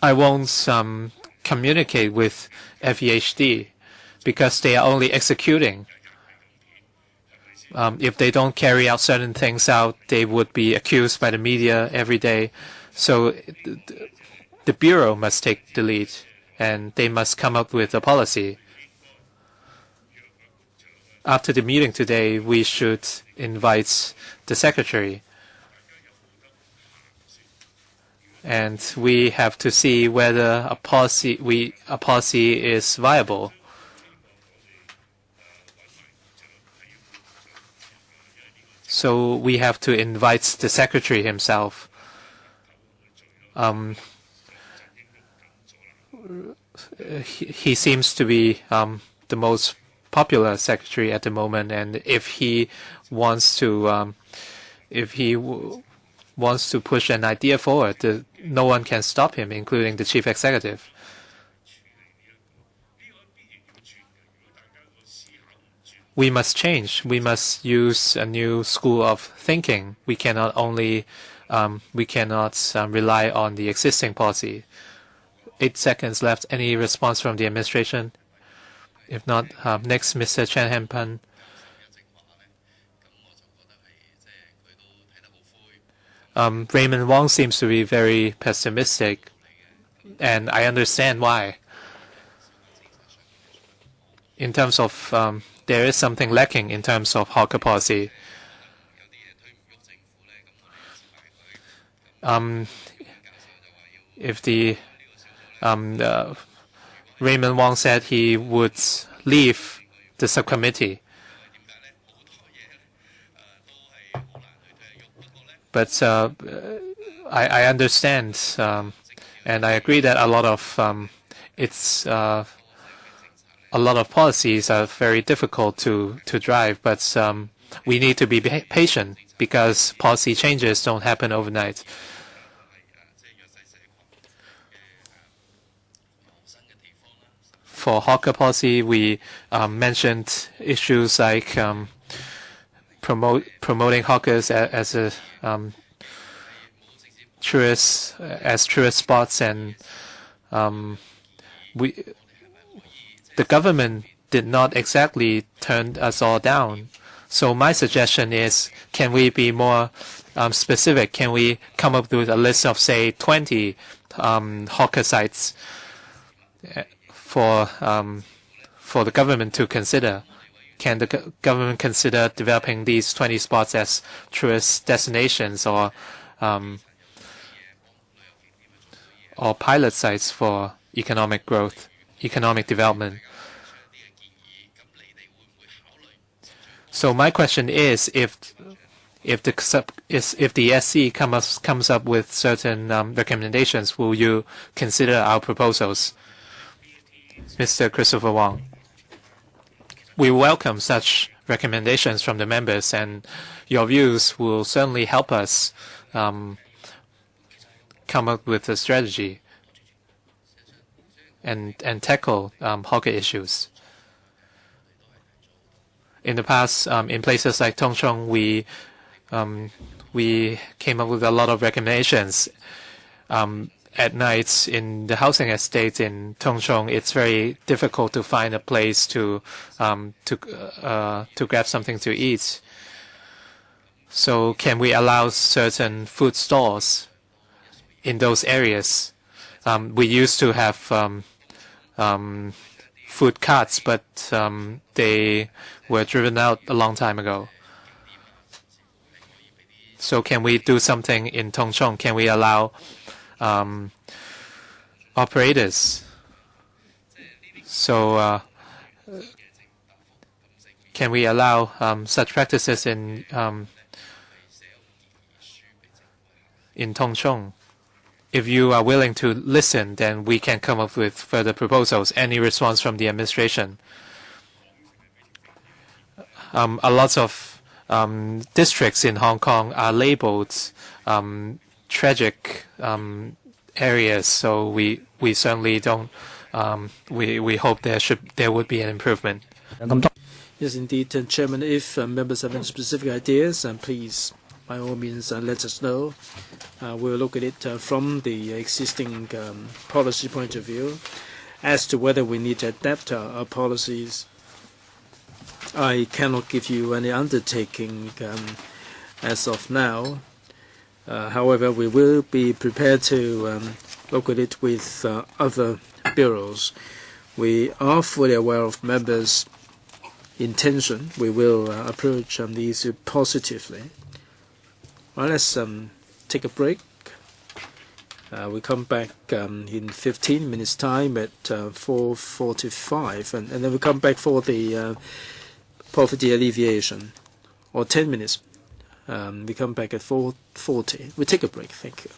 I won't communicate with FEHD because they are only executing. If they don't carry out certain things out, they would be accused by the media every day. So the Bureau must take the lead, and they must come up with a policy. After the meeting today, we should invite the Secretary. And we have to see whether a policy is viable. So we have to invite the Secretary himself. He seems to be the most popular secretary at the moment, and if he wants to push an idea forward, no one can stop him, including the chief executive. We must change. We must use a new school of thinking. We cannot rely on the existing policy. 8 seconds left. Any response from the administration? If not, next, Mr. Chen Hempan. Raymond Wong seems to be very pessimistic, and I understand why. In terms of, there is something lacking in terms of hawker policy. If Raymond Wong said he would leave the subcommittee. But I understand, and I agree that a lot of policies are very difficult to drive. But we need to be patient because policy changes don't happen overnight. For hawker policy, we mentioned issues like promoting hawkers as a tourist spots, and the government did not exactly turn us all down. So my suggestion is, can we be more specific? Can we come up with a list of, say, 20 hawker sites for the government to consider? Can the government consider developing these 20 spots as tourist destinations or pilot sites for economic growth, economic development? So my question is, if the SC comes up with certain recommendations, will you consider our proposals? Mr. Christopher Wong. We welcome such recommendations from the members, and your views will certainly help us come up with a strategy and tackle hawker issues. In the past, in places like Tongchong, we came up with a lot of recommendations. At night in the housing estate in Tongchong, it's very difficult to find a place to grab something to eat. So can we allow certain food stalls in those areas? We used to have food carts, but they were driven out a long time ago. So can we do something in Tongchong? Can we allow operators So can we allow such practices in Tongchong? If you are willing to listen, then we can come up with further proposals. Any response from the administration? A lot of districts in Hong Kong are labeled tragic areas, so we certainly don't. We hope there would be an improvement.
Yes, indeed, Chairman. If members have any specific ideas, please, by all means, let us know. We'll look at it from the existing policy point of view. As to whether we need to adapt our policies, I cannot give you any undertaking as of now. However, we will be prepared to look at it with other bureaus. We are fully aware of members' intention. We will approach the issue positively. Well, let's take a break. We come back in 15 minutes' time at 4:45, and then we come back for the poverty alleviation, or 10 minutes. We come back at 4:40. We take a break. Thank you.